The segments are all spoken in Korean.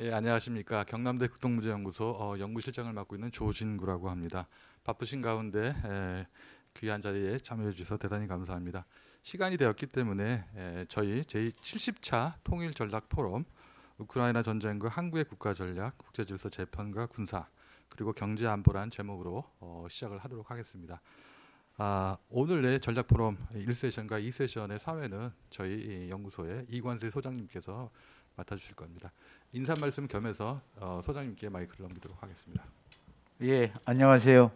예, 안녕하십니까. 경남대 극동문제연구소 연구실장을 맡고 있는 조진구라고 합니다. 바쁘신 가운데 귀한 자리에 참여해 주셔서 대단히 감사합니다. 시간이 되었기 때문에 저희 제70차 통일전략 포럼 우크라이나 전쟁과 한국의 국가전략, 국제질서 재편과 군사, 그리고 경제안보란 제목으로 시작을 하도록 하겠습니다. 오늘의 전략포럼 1세션과 2세션의 사회는 저희 연구소의 이관세 소장님께서 맡아주실 겁니다. 인사 말씀 겸해서 소장님께 마이크를 넘기도록 하겠습니다. 예, 안녕하세요.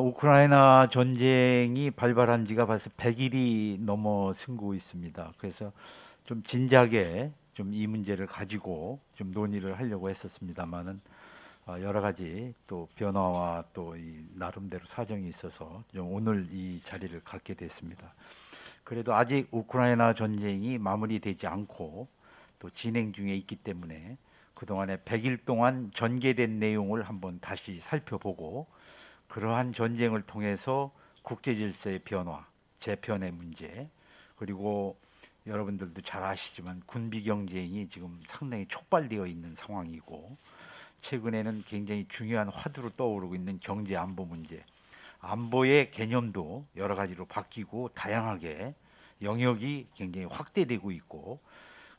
우크라이나 전쟁이 발발한 지가 벌써 100일이 넘어서고 있습니다. 그래서 좀 진지하게 좀 이 문제를 가지고 좀 논의를 하려고 했었습니다만은 여러 가지 또 변화와 또 이 나름대로 사정이 있어서 좀 오늘 이 자리를 갖게 됐습니다. 그래도 아직 우크라이나 전쟁이 마무리되지 않고 또 진행 중에 있기 때문에 그동안에 100일 동안 전개된 내용을 한번 다시 살펴보고 그러한 전쟁을 통해서 국제 질서의 변화, 재편의 문제, 그리고 여러분들도 잘 아시지만 군비 경쟁이 지금 상당히 촉발되어 있는 상황이고 최근에는 굉장히 중요한 화두로 떠오르고 있는 경제 안보 문제, 안보의 개념도 여러 가지로 바뀌고 다양하게 영역이 굉장히 확대되고 있고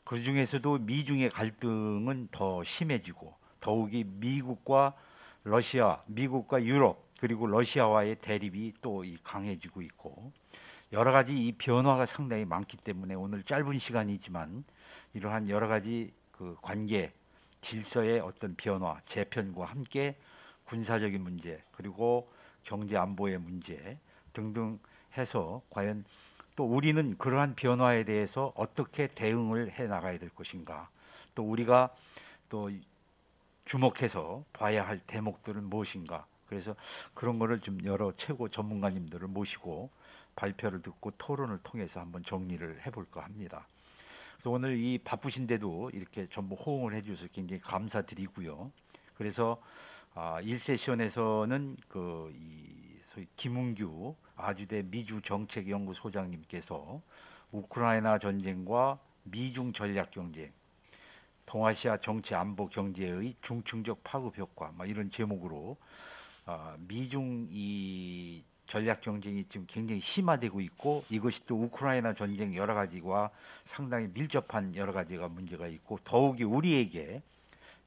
그 중에서도 미중의 갈등은 더 심해지고 더욱이 미국과 러시아, 미국과 유럽 그리고 러시아와의 대립이 또 강해지고 있고 여러 가지 이 변화가 상당히 많기 때문에 오늘 짧은 시간이지만 이러한 여러 가지 그 관계, 질서의 어떤 변화, 재편과 함께 군사적인 문제 그리고 경제 안보의 문제 등등 해서 과연 또 우리는 그러한 변화에 대해서 어떻게 대응을 해 나가야 될 것인가 또 우리가 또 주목해서 봐야 할 대목들은 무엇인가 그래서 그런 거를 좀 여러 최고 전문가님들을 모시고 발표를 듣고 토론을 통해서 한번 정리를 해볼까 합니다. 그래서 오늘 이 바쁘신데도 이렇게 전부 호응을 해주셔서 굉장히 감사드리고요. 그래서 1세션에서는 소위 김웅규 아주대 미주정책연구소장님께서 우크라이나 전쟁과 미중 전략 경쟁, 동아시아 정치 안보 경제의 중층적 파급 효과, 이런 제목으로 미중 이 전략 경쟁이 지금 굉장히 심화되고 있고 이것이 또 우크라이나 전쟁 여러 가지와 상당히 밀접한 여러 가지가 문제가 있고 더욱이 우리에게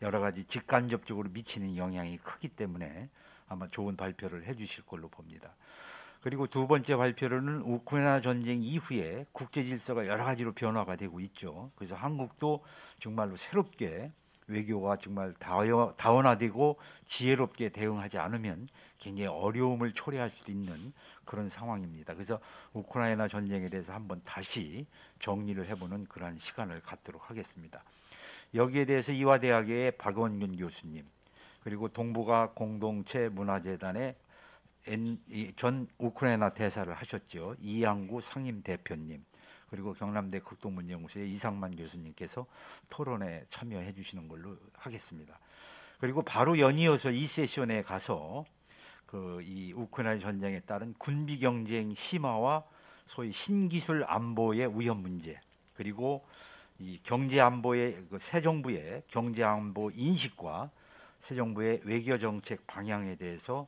여러 가지 직간접적으로 미치는 영향이 크기 때문에 아마 좋은 발표를 해주실 걸로 봅니다. 그리고 두 번째 발표로는 우크라이나 전쟁 이후에 국제 질서가 여러 가지로 변화가 되고 있죠. 그래서 한국도 정말로 새롭게 외교가 정말 다원화되고 지혜롭게 대응하지 않으면 굉장히 어려움을 초래할 수 있는 그런 상황입니다. 그래서 우크라이나 전쟁에 대해서 한번 다시 정리를 해보는 그런 시간을 갖도록 하겠습니다. 여기에 대해서 이화대학의 박원균 교수님 그리고 동북아 공동체 문화재단의 전 우크라이나 대사를 하셨죠. 이양구 상임 대표님 그리고 경남대 극동문제연구소의 이상만 교수님께서 토론에 참여해 주시는 걸로 하겠습니다. 그리고 바로 연이어서 이 세션에 가서 이 우크라이나 전쟁에 따른 군비 경쟁 심화와 소위 신기술 안보의 위험 문제 그리고 이 경제 안보의 새 정부의 경제 안보 인식과 새 정부의 외교 정책 방향에 대해서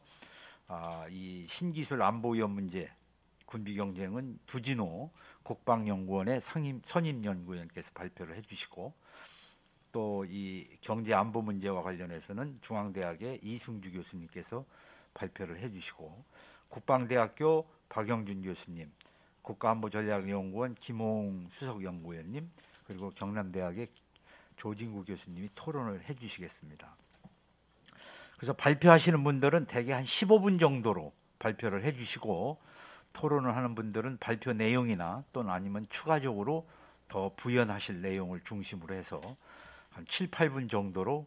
이 신기술 안보 위험 문제 군비 경쟁은 두진호 국방연구원의 선임 연구위원께서 발표를 해주시고 또 이 경제 안보 문제와 관련해서는 중앙대학의 이승주 교수님께서 발표를 해주시고 국방대학교 박영준 교수님, 국가안보전략연구원 김홍 수석연구위원님 그리고 경남대학의 조진구 교수님이 토론을 해주시겠습니다. 그래서 발표하시는 분들은 대개 한 15분 정도로 발표를 해주시고 토론을 하는 분들은 발표 내용이나 또는 아니면 추가적으로 더 부연하실 내용을 중심으로 해서 한 7, 8분 정도로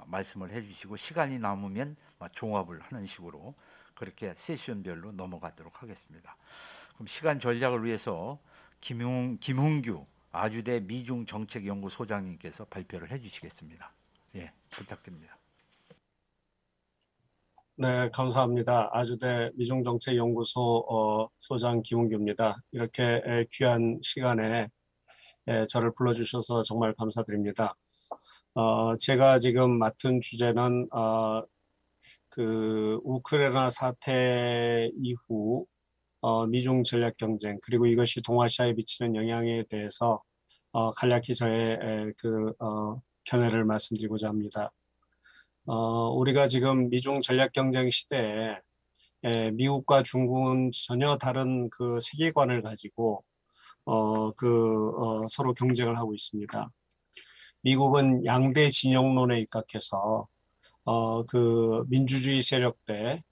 말씀을 해주시고 시간이 남으면 종합을 하는 식으로 그렇게 세션별로 넘어가도록 하겠습니다. 그럼 시간 전략을 위해서 김훈규 아주대 미중정책연구소장님께서 발표를 해주시겠습니다. 예, 부탁드립니다. 네, 감사합니다. 아주대 미중정책연구소 소장 김은규입니다. 이렇게 귀한 시간에 저를 불러주셔서 정말 감사드립니다. 제가 지금 맡은 주제는 그 우크라이나 사태 이후 미중 전략 경쟁 그리고 이것이 동아시아에 미치는 영향에 대해서 간략히 저의 견해를 말씀드리고자 합니다. 우리가 지금 미중 전략 경쟁 시대에 미국과 중국은 전혀 다른 그 세계관을 가지고 서로 경쟁을 하고 있습니다. 미국은 양대 진영론에 입각해서 그 민주주의 세력 대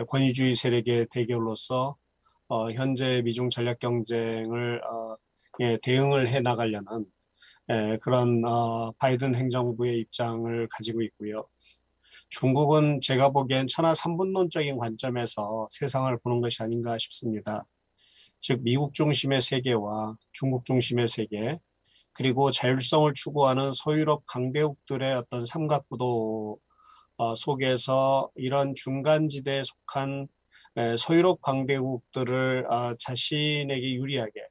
권위주의 세력의 대결로서 현재 미중 전략 경쟁을 대응을 해 나가려는 그런 바이든 행정부의 입장을 가지고 있고요. 중국은 제가 보기엔 천하삼분론적인 관점에서 세상을 보는 것이 아닌가 싶습니다. 즉 미국 중심의 세계와 중국 중심의 세계, 그리고 자율성을 추구하는 소유럽 강대국들의 어떤 삼각구도 속에서 이런 중간지대에 속한 소유럽 강대국들을 자신에게 유리하게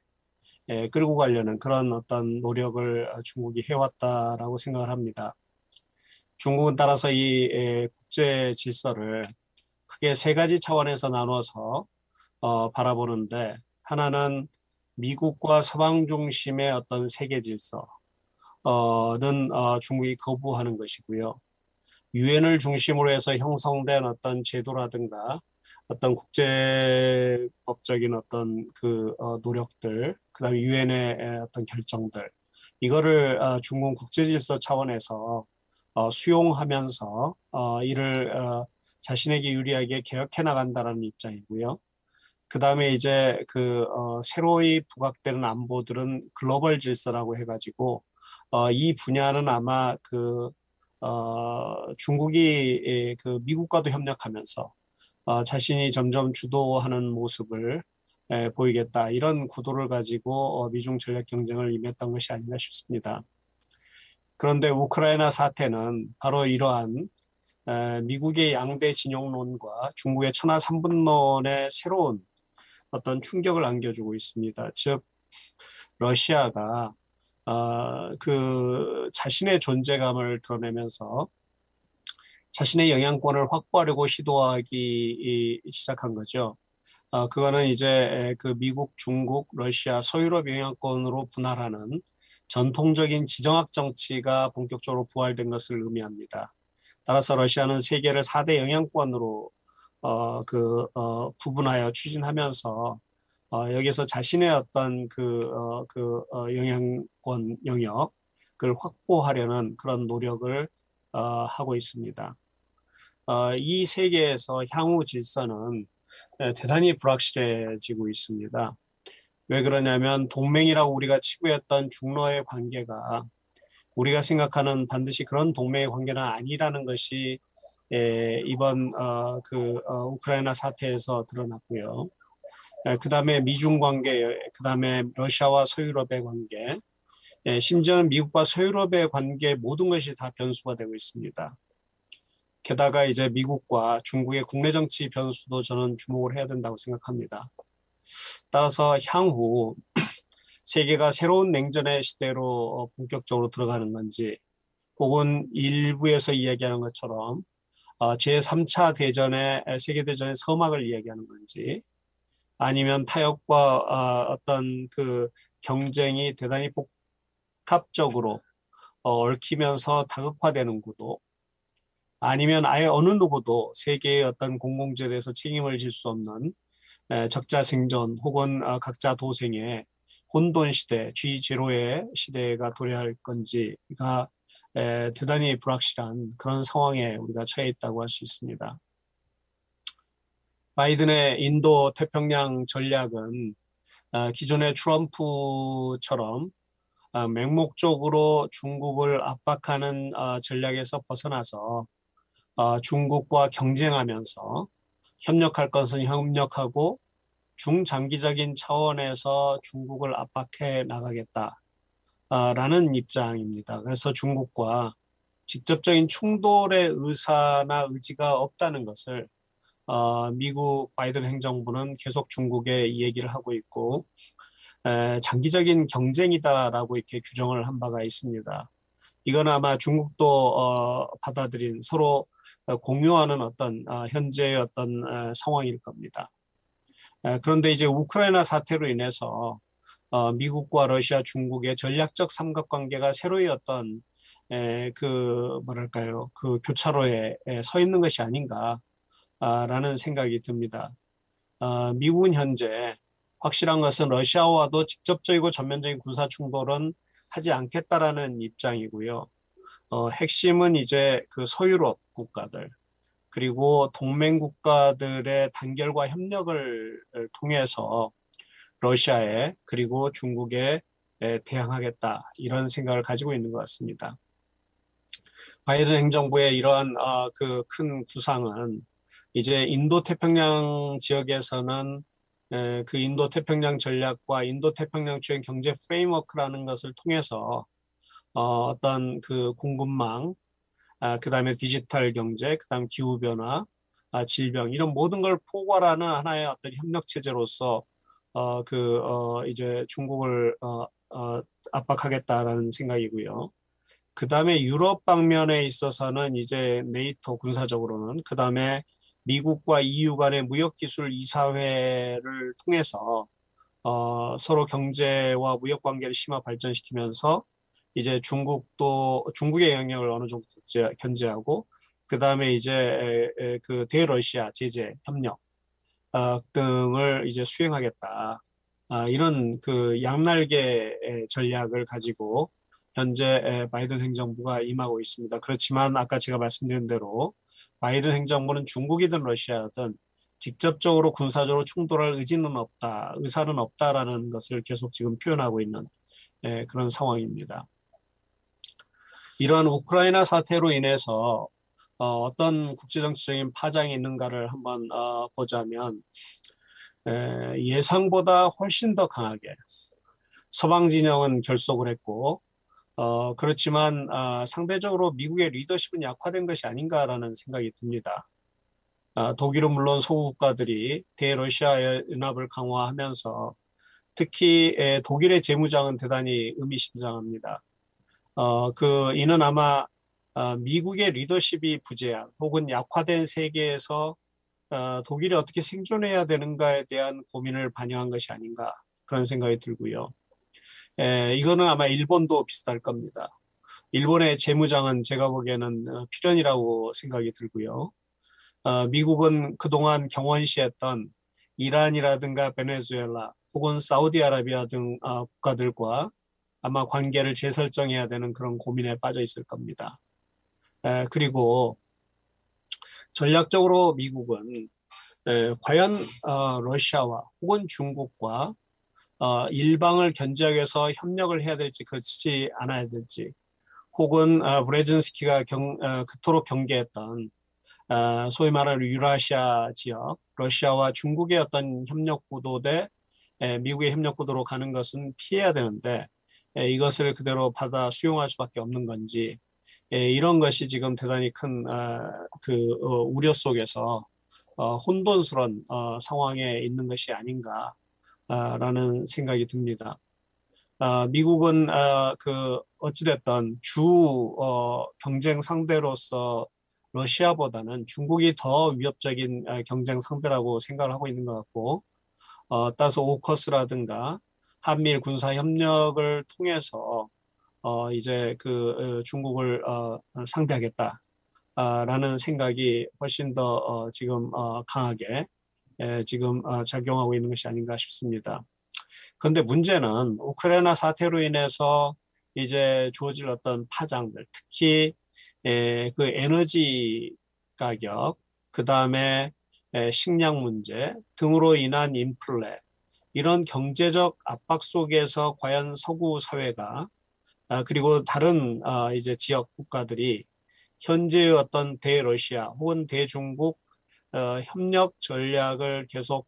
끌고 가려는 그런 어떤 노력을 중국이 해왔다라고 생각을 합니다. 중국은 따라서 이 국제 질서를 크게 세 가지 차원에서 나눠서 바라보는데, 하나는 미국과 서방 중심의 어떤 세계 질서는 중국이 거부하는 것이고요. 유엔을 중심으로 해서 형성된 어떤 제도라든가 어떤 국제법적인 어떤 노력들, 그다음에 유엔의 어떤 결정들, 이거를 중국 국제질서 차원에서 수용하면서 이를 자신에게 유리하게 개혁해 나간다는 입장이고요. 그다음에 이제 새로이 부각되는 안보들은 글로벌 질서라고 해가지고 이 분야는 아마 중국이 미국과도 협력하면서 자신이 점점 주도하는 모습을 보이겠다, 이런 구도를 가지고 미중 전략 경쟁을 임했던 것이 아닌가 싶습니다. 그런데 우크라이나 사태는 바로 이러한 미국의 양대 진영론과 중국의 천하삼분론의 새로운 어떤 충격을 안겨주고 있습니다. 즉 러시아가 자신의 존재감을 드러내면서 자신의 영향권을 확보하려고 시도하기 시작한 거죠. 그거는 이제 미국, 중국, 러시아, 서유럽 영향권으로 분할하는 전통적인 지정학 정치가 본격적으로 부활된 것을 의미합니다. 따라서 러시아는 세계를 4대 영향권으로 구분하여 추진하면서 여기서 자신의 어떤 영향권 영역을 확보하려는 그런 노력을 하고 있습니다. 이 세계에서 향후 질서는 대단히 불확실해지고 있습니다. 왜 그러냐면 동맹이라고 우리가 치부했던 중러의 관계가 우리가 생각하는 반드시 그런 동맹의 관계는 아니라는 것이 이번 우크라이나 사태에서 드러났고요. 그다음에 미중 관계, 그다음에 러시아와 서유럽의 관계, 심지어는 미국과 서유럽의 관계, 모든 것이 다 변수가 되고 있습니다. 게다가 이제 미국과 중국의 국내 정치 변수도 저는 주목을 해야 된다고 생각합니다. 따라서 향후 세계가 새로운 냉전의 시대로 본격적으로 들어가는 건지, 혹은 일부에서 이야기하는 것처럼 제3차 대전의 세계대전의 서막을 이야기하는 건지, 아니면 타협과 어떤 경쟁이 대단히 복합적으로 얽히면서 다극화되는 구도, 아니면 아예 어느 누구도 세계의 어떤 공공재에 대해서 책임을 질 수 없는 적자 생존 혹은 각자 도생의 혼돈 시대, G0의 시대가 도래할 건지가 대단히 불확실한 그런 상황에 우리가 처해 있다고 할 수 있습니다. 바이든의 인도 태평양 전략은 기존의 트럼프처럼 맹목적으로 중국을 압박하는 전략에서 벗어나서 중국과 경쟁하면서 협력할 것은 협력하고 중장기적인 차원에서 중국을 압박해 나가겠다라는 입장입니다. 그래서 중국과 직접적인 충돌의 의사나 의지가 없다는 것을 미국 바이든 행정부는 계속 중국에 이 얘기를 하고 있고, 장기적인 경쟁이다라고 이렇게 규정을 한 바가 있습니다. 이건 아마 중국도 받아들인 서로 공유하는 어떤 현재의 어떤 상황일 겁니다. 그런데 이제 우크라이나 사태로 인해서 미국과 러시아, 중국의 전략적 삼각관계가 새로이 어떤 그 뭐랄까요, 그 교차로에 서 있는 것이 아닌가라는 생각이 듭니다. 미국은 현재 확실한 것은 러시아와도 직접적이고 전면적인 군사 충돌은 하지 않겠다라는 입장이고요. 핵심은 이제 그 서유럽 국가들 그리고 동맹 국가들의 단결과 협력을 통해서 러시아에 그리고 중국에 대항하겠다 이런 생각을 가지고 있는 것 같습니다. 바이든 행정부의 이러한 그 큰 구상은 이제 인도태평양 지역에서는 그 인도태평양 전략과 인도태평양 주행 경제 프레임워크라는 것을 통해서 어떤 그 공급망, 그다음에 디지털 경제, 그다음 기후 변화, 질병 이런 모든 걸 포괄하는 하나의 어떤 협력 체제로서 이제 중국을 압박하겠다라는 생각이고요. 그다음에 유럽 방면에 있어서는 이제 네이토 군사적으로는 그다음에 미국과 EU 간의 무역기술 이사회를 통해서 서로 경제와 무역 관계를 심화 발전시키면서 이제 중국의 영향을 어느 정도 견제하고 그다음에 이제 그 대러시아 제재 협력 등을 이제 수행하겠다. 이런 그 양날개 전략을 가지고 현재 바이든 행정부가 임하고 있습니다. 그렇지만 아까 제가 말씀드린 대로 바이든 행정부는 중국이든 러시아든 직접적으로 군사적으로 충돌할 의사는 없다라는 것을 계속 지금 표현하고 있는 그런 상황입니다. 이러한 우크라이나 사태로 인해서 어떤 국제정치적인 파장이 있는가를 한번 보자면 예상보다 훨씬 더 강하게 서방 진영은 결속을 했고 그렇지만 상대적으로 미국의 리더십은 약화된 것이 아닌가라는 생각이 듭니다. 독일은 물론 소구 국가들이 대러시아 연합을 강화하면서 특히 독일의 재무장은 대단히 의미심장합니다. 이는 아마 미국의 리더십이 부재한 혹은 약화된 세계에서 독일이 어떻게 생존해야 되는가에 대한 고민을 반영한 것이 아닌가 그런 생각이 들고요. 이거는 아마 일본도 비슷할 겁니다. 일본의 재무장은 제가 보기에는 필연이라고 생각이 들고요. 미국은 그동안 경원시했던 이란이라든가 베네수엘라 혹은 사우디아라비아 등 국가들과 아마 관계를 재설정해야 되는 그런 고민에 빠져 있을 겁니다. 그리고 전략적으로 미국은 과연 러시아와 혹은 중국과 일방을 견제하기 위해서 협력을 해야 될지 그렇지 않아야 될지 혹은 브레진스키가 그토록 경계했던 소위 말하는 유라시아 지역, 러시아와 중국의 어떤 협력 구도 대 미국의 협력 구도로 가는 것은 피해야 되는데 이것을 그대로 받아 수용할 수밖에 없는 건지 이런 것이 지금 대단히 큰 우려 속에서 혼돈스러운 상황에 있는 것이 아닌가라는 생각이 듭니다. 미국은 어찌됐든 경쟁 상대로서 러시아보다는 중국이 더 위협적인 경쟁 상대라고 생각을 하고 있는 것 같고 따라서 오커스라든가 한미일 군사 협력을 통해서 이제 중국을 상대하겠다라는 생각이 훨씬 더 지금 강하게 지금 작용하고 있는 것이 아닌가 싶습니다. 그런데 문제는 우크라이나 사태로 인해서 이제 주어질 어떤 파장들, 특히 그 에너지 가격, 그 다음에 식량 문제 등으로 인한 인플레, 이런 경제적 압박 속에서 과연 서구 사회가 그리고 다른 이제 지역 국가들이 현재의 어떤 대러시아 혹은 대중국 협력 전략을 계속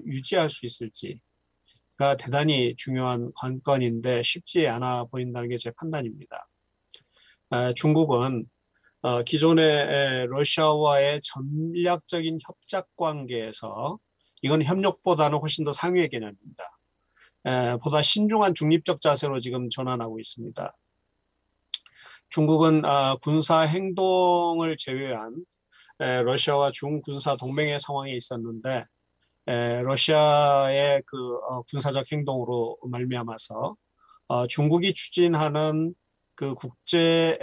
유지할 수 있을지가 대단히 중요한 관건인데 쉽지 않아 보인다는 게 제 판단입니다. 중국은 기존의 러시아와의 전략적인 협작 관계에서 이건 협력보다는 훨씬 더 상위의 개념입니다. 보다 신중한 중립적 자세로 지금 전환하고 있습니다. 중국은 군사 행동을 제외한 러시아와 중군사 동맹의 상황에 있었는데 러시아의 그 군사적 행동으로 말미암아서 중국이 추진하는 그 국제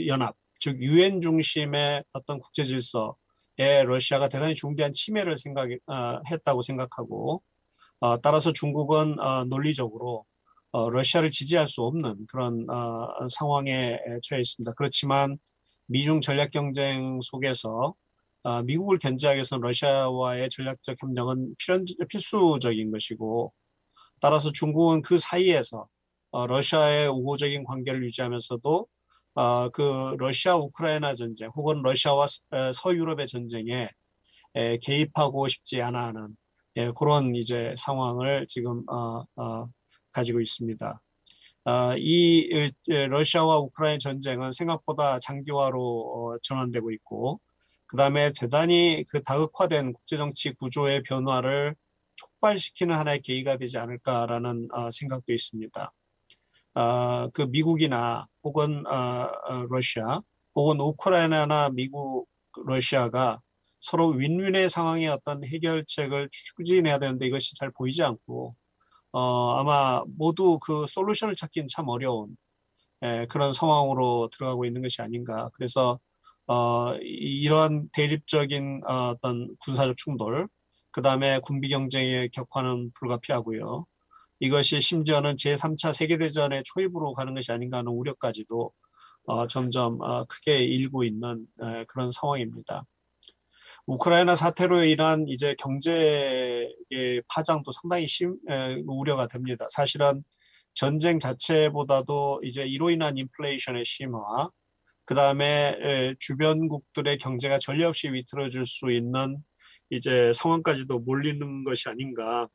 연합, 즉 유엔 중심의 어떤 국제 질서에 러시아가 대단히 중대한 침해를 했다고 생각하고 따라서 중국은 논리적으로 러시아를 지지할 수 없는 그런 상황에 처해 있습니다. 그렇지만 미중 전략 경쟁 속에서 미국을 견제하기 위해서는 러시아와의 전략적 협력은 필수적인 것이고 따라서 중국은 그 사이에서 러시아의 우호적인 관계를 유지하면서도 그 러시아 우크라이나 전쟁 혹은 러시아와 서유럽의 전쟁에 개입하고 싶지 않아 하는 그런 이제 상황을 지금 가지고 있습니다. 이 러시아와 우크라이나 전쟁은 생각보다 장기화로 전환되고 있고, 그 다음에 대단히 그 다극화된 국제정치 구조의 변화를 촉발시키는 하나의 계기가 되지 않을까라는 생각도 있습니다. 그 미국이나 혹은 러시아 혹은 우크라이나나 미국, 러시아가 서로 윈윈의 상황의 어떤 해결책을 추진해야 되는데 이것이 잘 보이지 않고 아마 모두 그 솔루션을 찾기는 참 어려운 그런 상황으로 들어가고 있는 것이 아닌가. 그래서 이러한 대립적인 어떤 군사적 충돌, 그 다음에 군비 경쟁의 격화는 불가피하고요. 이것이 심지어는 제3차 세계대전의 초입으로 가는 것이 아닌가 하는 우려까지도 점점 크게 일고 있는 그런 상황입니다. 우크라이나 사태로 인한 이제 경제의 파장도 상당히 우려가 됩니다. 사실은 전쟁 자체보다도 이제 이로 인한 인플레이션의 심화, 그 다음에 주변국들의 경제가 전례 없이 위태로워질 수 있는 이제 상황까지도 몰리는 것이 아닌가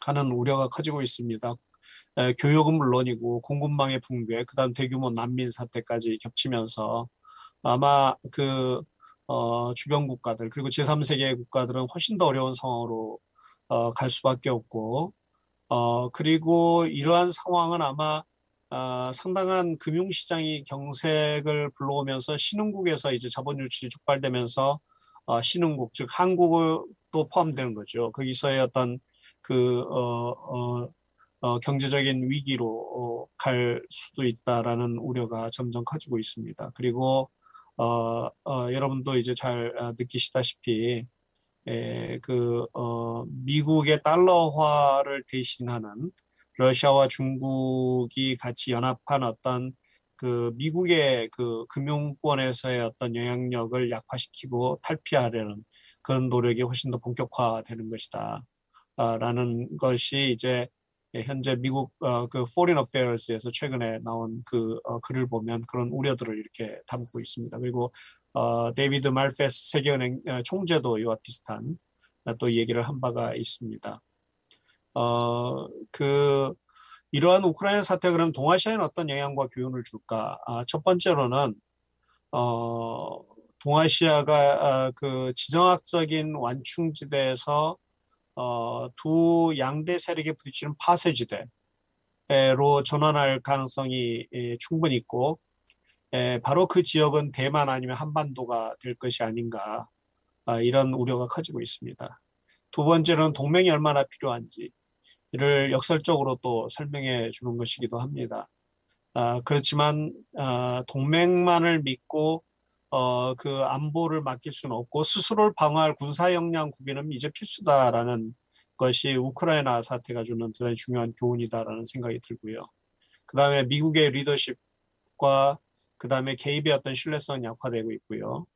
하는 우려가 커지고 있습니다. 교역은 물론이고 공급망의 붕괴, 그 다음 대규모 난민 사태까지 겹치면서 아마 그 주변 국가들 그리고 제3세계 국가들은 훨씬 더 어려운 상황으로 갈 수밖에 없고 그리고 이러한 상황은 아마 상당한 금융시장이 경색을 불러오면서 신흥국에서 이제 자본 유출이 촉발되면서 신흥국 즉 한국도 포함되는 거죠. 거기서의 어떤 그 경제적인 위기로 갈 수도 있다라는 우려가 점점 커지고 있습니다. 그리고 여러분도 이제 잘 느끼시다시피 미국의 달러화를 대신하는 러시아와 중국이 같이 연합한 어떤 그 미국의 그 금융권에서의 어떤 영향력을 약화시키고 탈피하려는 그런 노력이 훨씬 더 본격화되는 것이다. 라는 것이 이제 현재 미국 그 Foreign Affairs에서 최근에 나온 그 글을 보면 그런 우려들을 이렇게 담고 있습니다. 그리고 데이비드 말페스 세계은행 총재도 이와 비슷한 또 얘기를 한 바가 있습니다. 이러한 우크라이나 사태 그럼 동아시아에는 어떤 영향과 교훈을 줄까? 첫 번째로는 동아시아가 그 지정학적인 완충지대에서 두 양대 세력에 부딪히는 파쇄지대로 전환할 가능성이 충분히 있고 바로 그 지역은 대만 아니면 한반도가 될 것이 아닌가 이런 우려가 커지고 있습니다. 두 번째는 동맹이 얼마나 필요한지 이를 역설적으로 또 설명해 주는 것이기도 합니다. 그렇지만 동맹만을 믿고 그 안보를 맡길 수는 없고 스스로를 방어할 군사 역량 구비는 이제 필수다라는 것이 우크라이나 사태가 주는 대단히 중요한 교훈이다라는 생각이 들고요. 그 다음에 미국의 리더십과 그 다음에 개입의 어떤 신뢰성은 약화되고 있고요.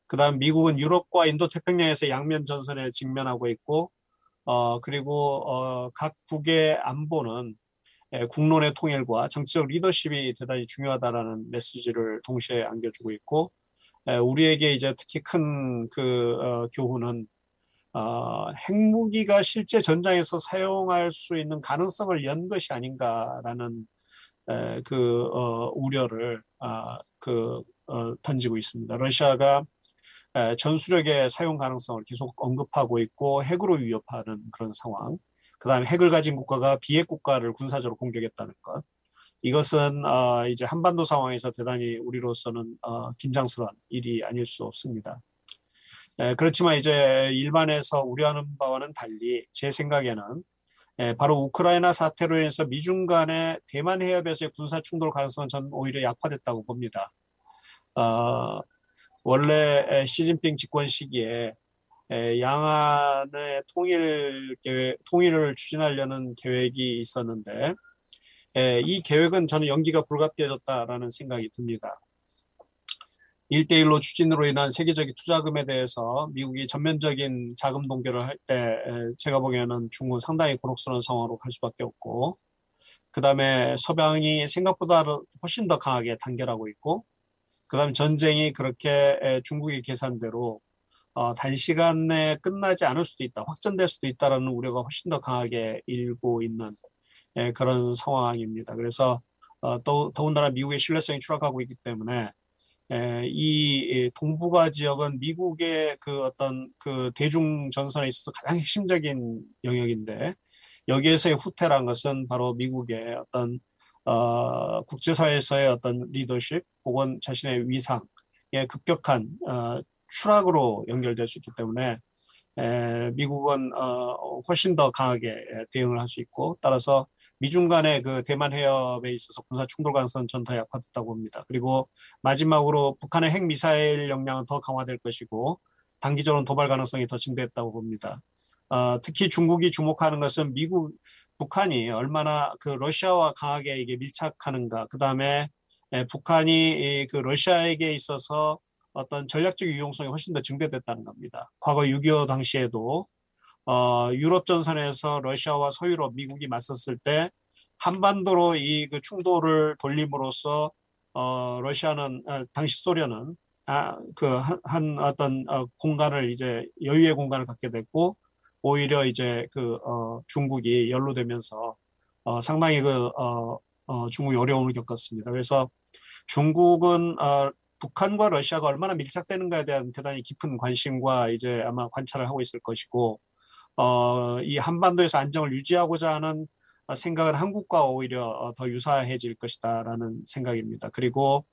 그 다음 미국은 유럽과 인도태평양에서 양면 전선에 직면하고 있고 그리고 각국의 안보는 국론의 통일과 정치적 리더십이 대단히 중요하다라는 메시지를 동시에 안겨주고 있고 우리에게 이제 특히 큰 그 교훈은 핵무기가 실제 전장에서 사용할 수 있는 가능성을 연 것이 아닌가라는 우려를 던지고 있습니다. 러시아가 전술핵의 사용 가능성을 계속 언급하고 있고 핵으로 위협하는 그런 상황. 그다음에 핵을 가진 국가가 비핵 국가를 군사적으로 공격했다는 것. 이것은 이제 한반도 상황에서 대단히 우리로서는 긴장스러운 일이 아닐 수 없습니다. 그렇지만 이제 일반에서 우려하는 바와는 달리 제 생각에는 바로 우크라이나 사태로 인해서 미중 간의 대만 해협에서의 군사 충돌 가능성은 저는 오히려 약화됐다고 봅니다. 원래 시진핑 집권 시기에 양안의 통일을 추진하려는 계획이 있었는데 이 계획은 저는 연기가 불가피해졌다라는 생각이 듭니다. 1대1로 추진으로 인한 세계적인 투자금에 대해서 미국이 전면적인 자금 동결을 할 때 제가 보기에는 중국은 상당히 곤혹스러운 상황으로 갈 수밖에 없고, 그 다음에 서방이 생각보다 훨씬 더 강하게 단결하고 있고, 그 다음에 전쟁이 그렇게 중국의 계산대로 단시간 내에 끝나지 않을 수도 있다, 확전될 수도 있다라는 우려가 훨씬 더 강하게 일고 있는 그런 상황입니다. 그래서 더군다나 미국의 신뢰성이 추락하고 있기 때문에 이 동북아 지역은 미국의 그 어떤 그 대중 전선에 있어서 가장 핵심적인 영역인데 여기에서의 후퇴란 것은 바로 미국의 어떤 국제사회에서의 어떤 리더십 혹은 자신의 위상의 급격한 추락으로 연결될 수 있기 때문에 미국은 훨씬 더 강하게 대응을 할 수 있고 따라서 미중 간의 그 대만 해협에 있어서 군사 충돌 가능성은 전 더 약화됐다고 봅니다. 그리고 마지막으로 북한의 핵 미사일 역량은 더 강화될 것이고 단기적으로는 도발 가능성이 더 증대했다고 봅니다. 특히 중국이 주목하는 것은 북한이 얼마나 그 러시아와 강하게 이게 밀착하는가. 그 다음에 북한이 그 러시아에게 있어서 어떤 전략적 유용성이 훨씬 더 증대됐다는 겁니다. 과거 6.25 당시에도 유럽 전선에서 러시아와 서유럽, 미국이 맞섰을 때 한반도로 이 그 충돌을 돌림으로써 러시아는 당시 소련은 한 어떤 공간을 이제 여유의 공간을 갖게 됐고 오히려 이제 그 중국이 연루되면서 상당히 중국이 어려움을 겪었습니다. 그래서 중국은 북한과 러시아가 얼마나 밀착되는가에 대한 대단히 깊은 관심과 이제 아마 관찰을 하고 있을 것이고 이 한반도에서 안정을 유지하고자 하는 생각은 한국과 오히려 더 유사해질 것이다라는 생각입니다. 그리고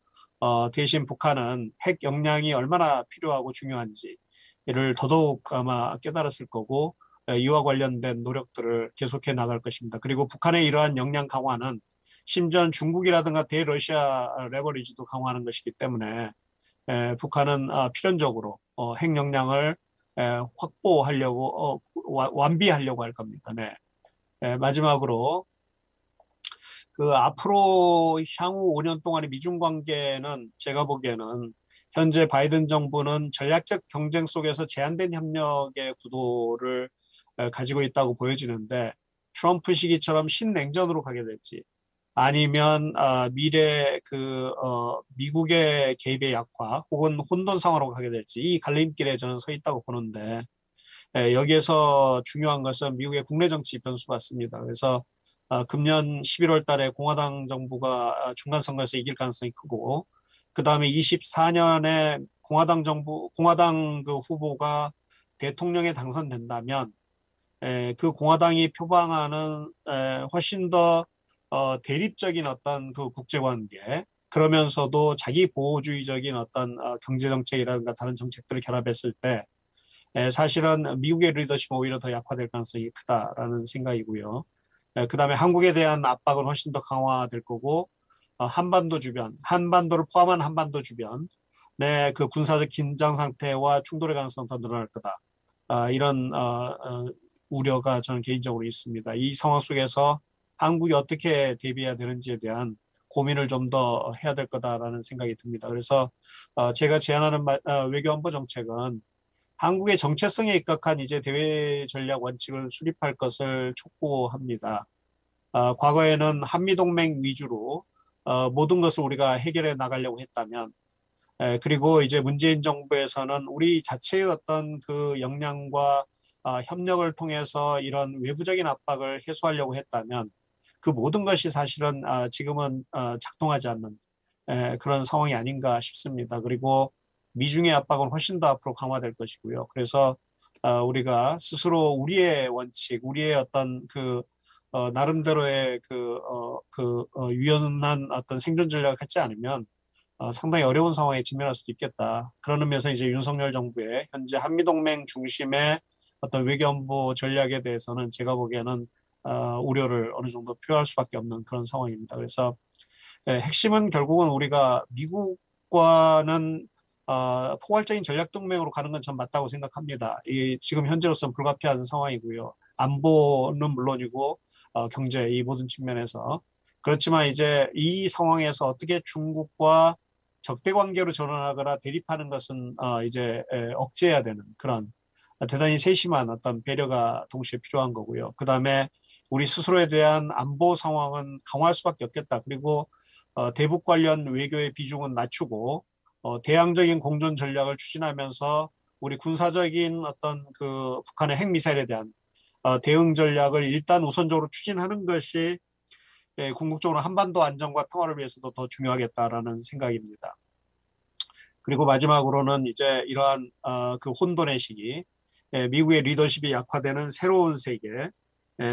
대신 북한은 핵 역량이 얼마나 필요하고 중요한지를 더더욱 아마 깨달았을 거고 이와 관련된 노력들을 계속해 나갈 것입니다. 그리고 북한의 이러한 역량 강화는 심지어 중국이라든가 대러시아 레버리지도 강화하는 것이기 때문에 북한은 필연적으로 핵 역량을 확보하려고 완비하려고 할 겁니다. 네. 마지막으로 그 앞으로 향후 5년 동안의 미중 관계는 제가 보기에는 현재 바이든 정부는 전략적 경쟁 속에서 제한된 협력의 구도를 가지고 있다고 보여지는데 트럼프 시기처럼 신냉전으로 가게 될지 아니면 미래 미국의 개입의 약화 혹은 혼돈 상황으로 가게 될지 이 갈림길에 저는 서 있다고 보는데 여기에서 중요한 것은 미국의 국내 정치 변수 같습니다. 그래서 금년 11월 달에 공화당 정부가 중간 선거에서 이길 가능성이 크고 그 다음에 24년에 공화당 그 후보가 대통령에 당선된다면 그 공화당이 표방하는 훨씬 더 대립적인 어떤 그 국제관계 그러면서도 자기 보호주의적인 어떤 경제 정책이라든가 다른 정책들을 결합했을 때 사실은 미국의 리더십은 오히려 더 약화될 가능성이 크다라는 생각이고요. 그 다음에 한국에 대한 압박은 훨씬 더 강화될 거고 한반도 주변, 한반도를 포함한 한반도 주변 그 군사적 긴장 상태와 충돌의 가능성은 더 늘어날 거다. 이런 우려가 저는 개인적으로 있습니다. 이 상황 속에서 한국이 어떻게 대비해야 되는지에 대한 고민을 좀 더 해야 될 거다라는 생각이 듭니다. 그래서 제가 제안하는 외교안보 정책은 한국의 정체성에 입각한 이제 대외 전략 원칙을 수립할 것을 촉구합니다. 과거에는 한미동맹 위주로 모든 것을 우리가 해결해 나가려고 했다면 그리고 이제 문재인 정부에서는 우리 자체의 어떤 그 역량과 협력을 통해서 이런 외부적인 압박을 해소하려고 했다면 그 모든 것이 사실은 지금은 작동하지 않는 그런 상황이 아닌가 싶습니다. 그리고 미중의 압박은 훨씬 더 앞으로 강화될 것이고요. 그래서 우리가 스스로 우리의 원칙, 우리의 어떤 그 나름대로의 유연한 어떤 생존 전략을 갖지 않으면 상당히 어려운 상황에 직면할 수도 있겠다. 그런 의미에서 이제 윤석열 정부의 현재 한미동맹 중심의 어떤 외교안보 전략에 대해서는 제가 보기에는 우려를 어느 정도 표할 수밖에 없는 그런 상황입니다. 그래서 핵심은 결국은 우리가 미국과는 포괄적인 전략 동맹으로 가는 건 전 맞다고 생각합니다. 지금 현재로서는 불가피한 상황이고요. 안보는 물론이고 경제 이 모든 측면에서 그렇지만 이제 이 상황에서 어떻게 중국과 적대 관계로 전환하거나 대립하는 것은 이제 억제해야 되는 그런 대단히 세심한 어떤 배려가 동시에 필요한 거고요. 그다음에 우리 스스로에 대한 안보 상황은 강화할 수밖에 없겠다. 그리고 대북 관련 외교의 비중은 낮추고 대항적인 공존 전략을 추진하면서 우리 군사적인 어떤 그 북한의 핵미사일에 대한 대응 전략을 일단 우선적으로 추진하는 것이 궁극적으로 한반도 안정과 평화를 위해서도 더 중요하겠다라는 생각입니다. 그리고 마지막으로는 이제 이러한 그 혼돈의 시기, 미국의 리더십이 약화되는 새로운 세계,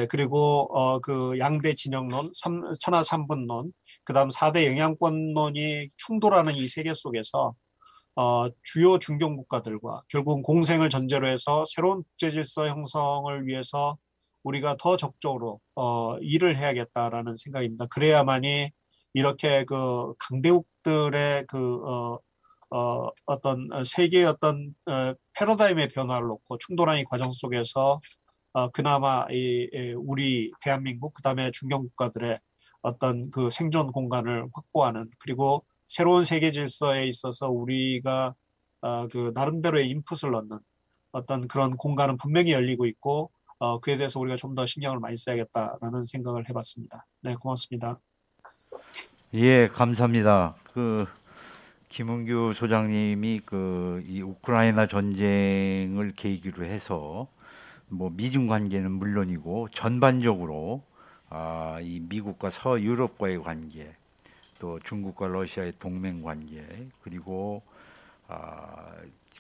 그리고 그 양대 진영론, 천하 삼분론, 그다음 4대 영향권론이 충돌하는 이 세계 속에서 주요 중견 국가들과 결국은 공생을 전제로 해서 새로운 국제 질서 형성을 위해서 우리가 더 적극적으로 일을 해야겠다라는 생각입니다. 그래야만이 이렇게 그 강대국들의 어떤 세계의 어떤 패러다임의 변화를 놓고 충돌한 이 과정 속에서 그나마 우리 대한민국 그다음에 중견 국가들의 어떤 그 생존 공간을 확보하는 그리고 새로운 세계 질서에 있어서 우리가 그 나름대로의 인풋을 넣는 어떤 그런 공간은 분명히 열리고 있고 그에 대해서 우리가 좀 더 신경을 많이 써야겠다라는 생각을 해봤습니다. 네, 고맙습니다. 예, 감사합니다. 김은규 소장님이 이 우크라이나 전쟁을 계기로 해서 뭐 미중 관계는 물론이고 전반적으로 이 미국과 서유럽과의 관계, 또 중국과 러시아의 동맹 관계, 그리고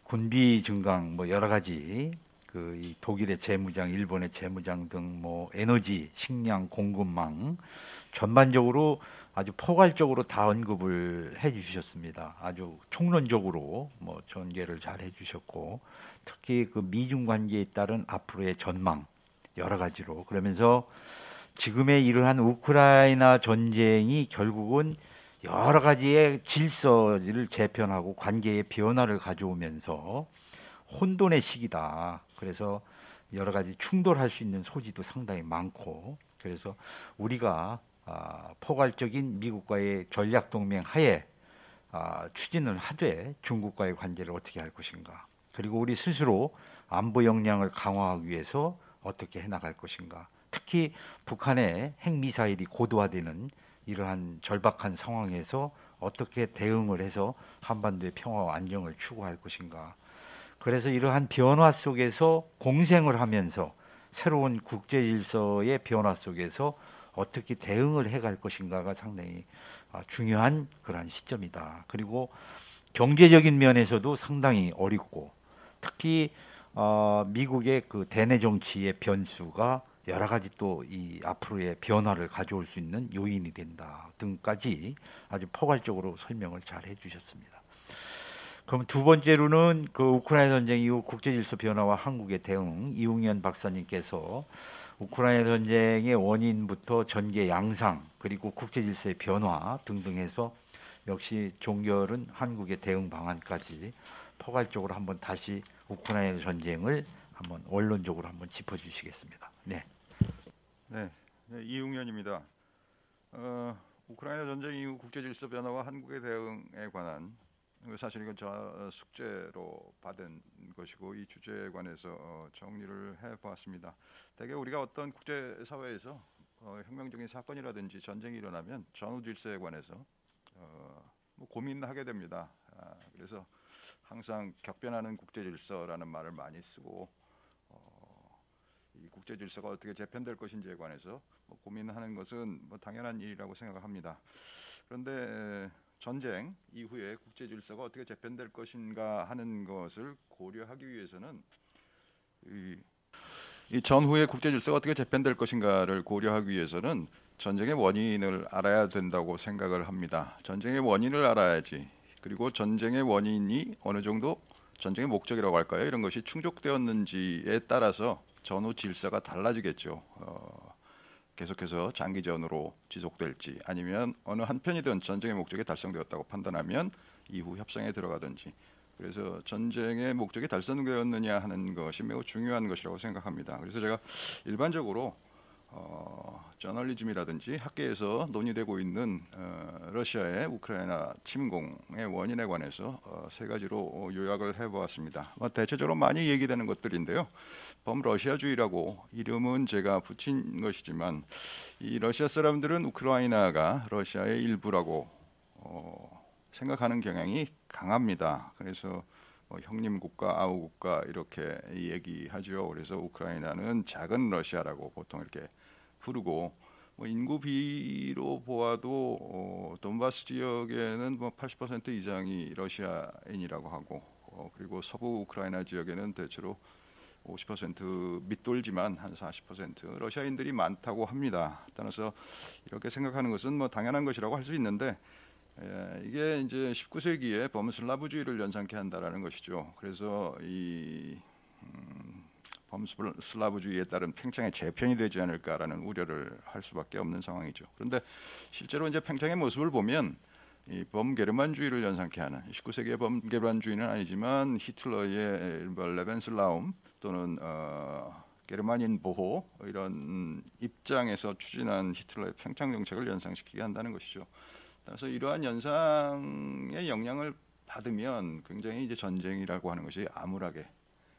군비 증강 뭐 여러 가지 이 독일의 재무장, 일본의 재무장 등 뭐 에너지, 식량 공급망 전반적으로 아주 포괄적으로 다 언급을 해주셨습니다. 아주 총론적으로 뭐 전개를 잘 해주셨고 특히 그 미중 관계에 따른 앞으로의 전망 여러 가지로 그러면서 지금의 이러한 우크라이나 전쟁이 결국은 여러 가지의 질서를 재편하고 관계의 변화를 가져오면서 혼돈의 시기다. 그래서 여러 가지 충돌할 수 있는 소지도 상당히 많고 그래서 우리가 포괄적인 미국과의 전략 동맹 하에 추진을 하되 중국과의 관계를 어떻게 할 것인가 그리고 우리 스스로 안보 역량을 강화하기 위해서 어떻게 해나갈 것인가 특히 북한의 핵미사일이 고도화되는 이러한 절박한 상황에서 어떻게 대응을 해서 한반도의 평화와 안정을 추구할 것인가 그래서 이러한 변화 속에서 공생을 하면서 새로운 국제 질서의 변화 속에서 어떻게 대응을 해갈 것인가가 상당히 중요한 그러한 시점이다. 그리고 경제적인 면에서도 상당히 어렵고 특히 미국의 그 대내 정치의 변수가 여러 가지 또 이 앞으로의 변화를 가져올 수 있는 요인이 된다 등까지 아주 포괄적으로 설명을 잘 해주셨습니다. 그럼 두 번째로는 그 우크라이나 전쟁 이후 국제질서 변화와 한국의 대응 이웅현 박사님께서 우크라이나 전쟁의 원인부터 전개 양상 그리고 국제질서의 변화 등등 해서 역시 종결은 한국의 대응 방안까지 포괄적으로 한번 다시 우크라이나 전쟁을 한번 원론적으로 한번 짚어주시겠습니다. 네. 네, 이웅현입니다. 우크라이나 전쟁 이후 국제질서 변화와 한국의 대응에 관한 사실 이건 저 숙제로 받은 것이고 이 주제에 관해서 정리를 해보았습니다. 대개 우리가 어떤 국제사회에서 혁명적인 사건이라든지 전쟁이 일어나면 전후 질서에 관해서 뭐 고민하게 됩니다. 그래서 항상 격변하는 국제질서라는 말을 많이 쓰고 이 국제질서가 어떻게 재편될 것인지에 관해서 뭐 고민하는 것은 뭐 당연한 일이라고 생각합니다. 그런데 전쟁 이후에 국제 질서가 어떻게 재편될 것인가 하는 것을 고려하기 위해서는 이 전후의 국제 질서가 어떻게 재편될 것인가를 고려하기 위해서는 전쟁의 원인을 알아야 된다고 생각을 합니다. 전쟁의 원인을 알아야지. 그리고 전쟁의 원인이 어느 정도 전쟁의 목적이라고 할까요? 이런 것이 충족되었는지에 따라서 전후 질서가 달라지겠죠. 계속해서 장기전으로 지속될지 아니면 어느 한편이든 전쟁의 목적이 달성되었다고 판단하면 이후 협상에 들어가든지. 그래서 전쟁의 목적이 달성되었느냐 하는 것이 매우 중요한 것이라고 생각합니다. 그래서 제가 일반적으로 저널리즘이라든지 학계에서 논의되고 있는 러시아의 우크라이나 침공의 원인에 관해서 세 가지로 요약을 해보았습니다. 대체적으로 많이 얘기되는 것들인데요. 범러시아주의라고 이름은 제가 붙인 것이지만 이 러시아 사람들은 우크라이나가 러시아의 일부라고 생각하는 경향이 강합니다. 그래서 형님 국가, 아우 국가 이렇게 얘기하죠. 그래서 우크라이나는 작은 러시아라고 보통 이렇게 부르고 인구 비로 보아도 돈바스 지역에는 80% 이상이 러시아인이라고 하고 그리고 서부 우크라이나 지역에는 대체로 50% 밑돌지만 한 40% 러시아인들이 많다고 합니다. 따라서 이렇게 생각하는 것은 당연한 것이라고 할 수 있는데 이게 이제 19세기에 범슬라브주의를 연상케 한다라는 것이죠. 그래서 이 범슬라브주의에 따른 팽창의 재편이 되지 않을까라는 우려를 할 수밖에 없는 상황이죠. 그런데 실제로 이제 팽창의 모습을 보면 이 범게르만주의를 연상케 하는 19세기의 범게르만주의는 아니지만 히틀러의 레벤슬라움 또는 게르만인 보호 이런 입장에서 추진한 히틀러의 팽창 정책을 연상시키게 한다는 것이죠. 따라서 이러한 연상의 영향을 받으면 굉장히 이제 전쟁이라고 하는 것이 암울하게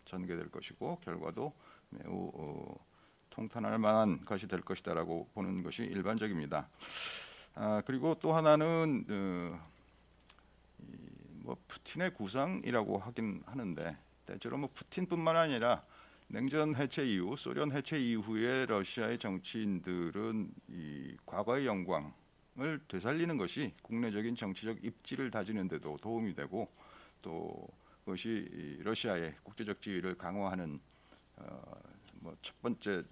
전개될 것이고 결과도 매우 통탄할 만한 것이 될 것이다라고 보는 것이 일반적입니다. 그리고 또 하나는 푸틴의 구상이라고 하긴 하는데 대체로 푸틴뿐만 아니라 냉전 해체 이후, 소련 해체 이후에 러시아의 정치인들은 이 과거의 영광을 되살리는 것이 국내적인 정치적 입지를 다지는 데도 도움이 되고 또 그것이 러시아의 국제적 지위를 강화하는 첫 번째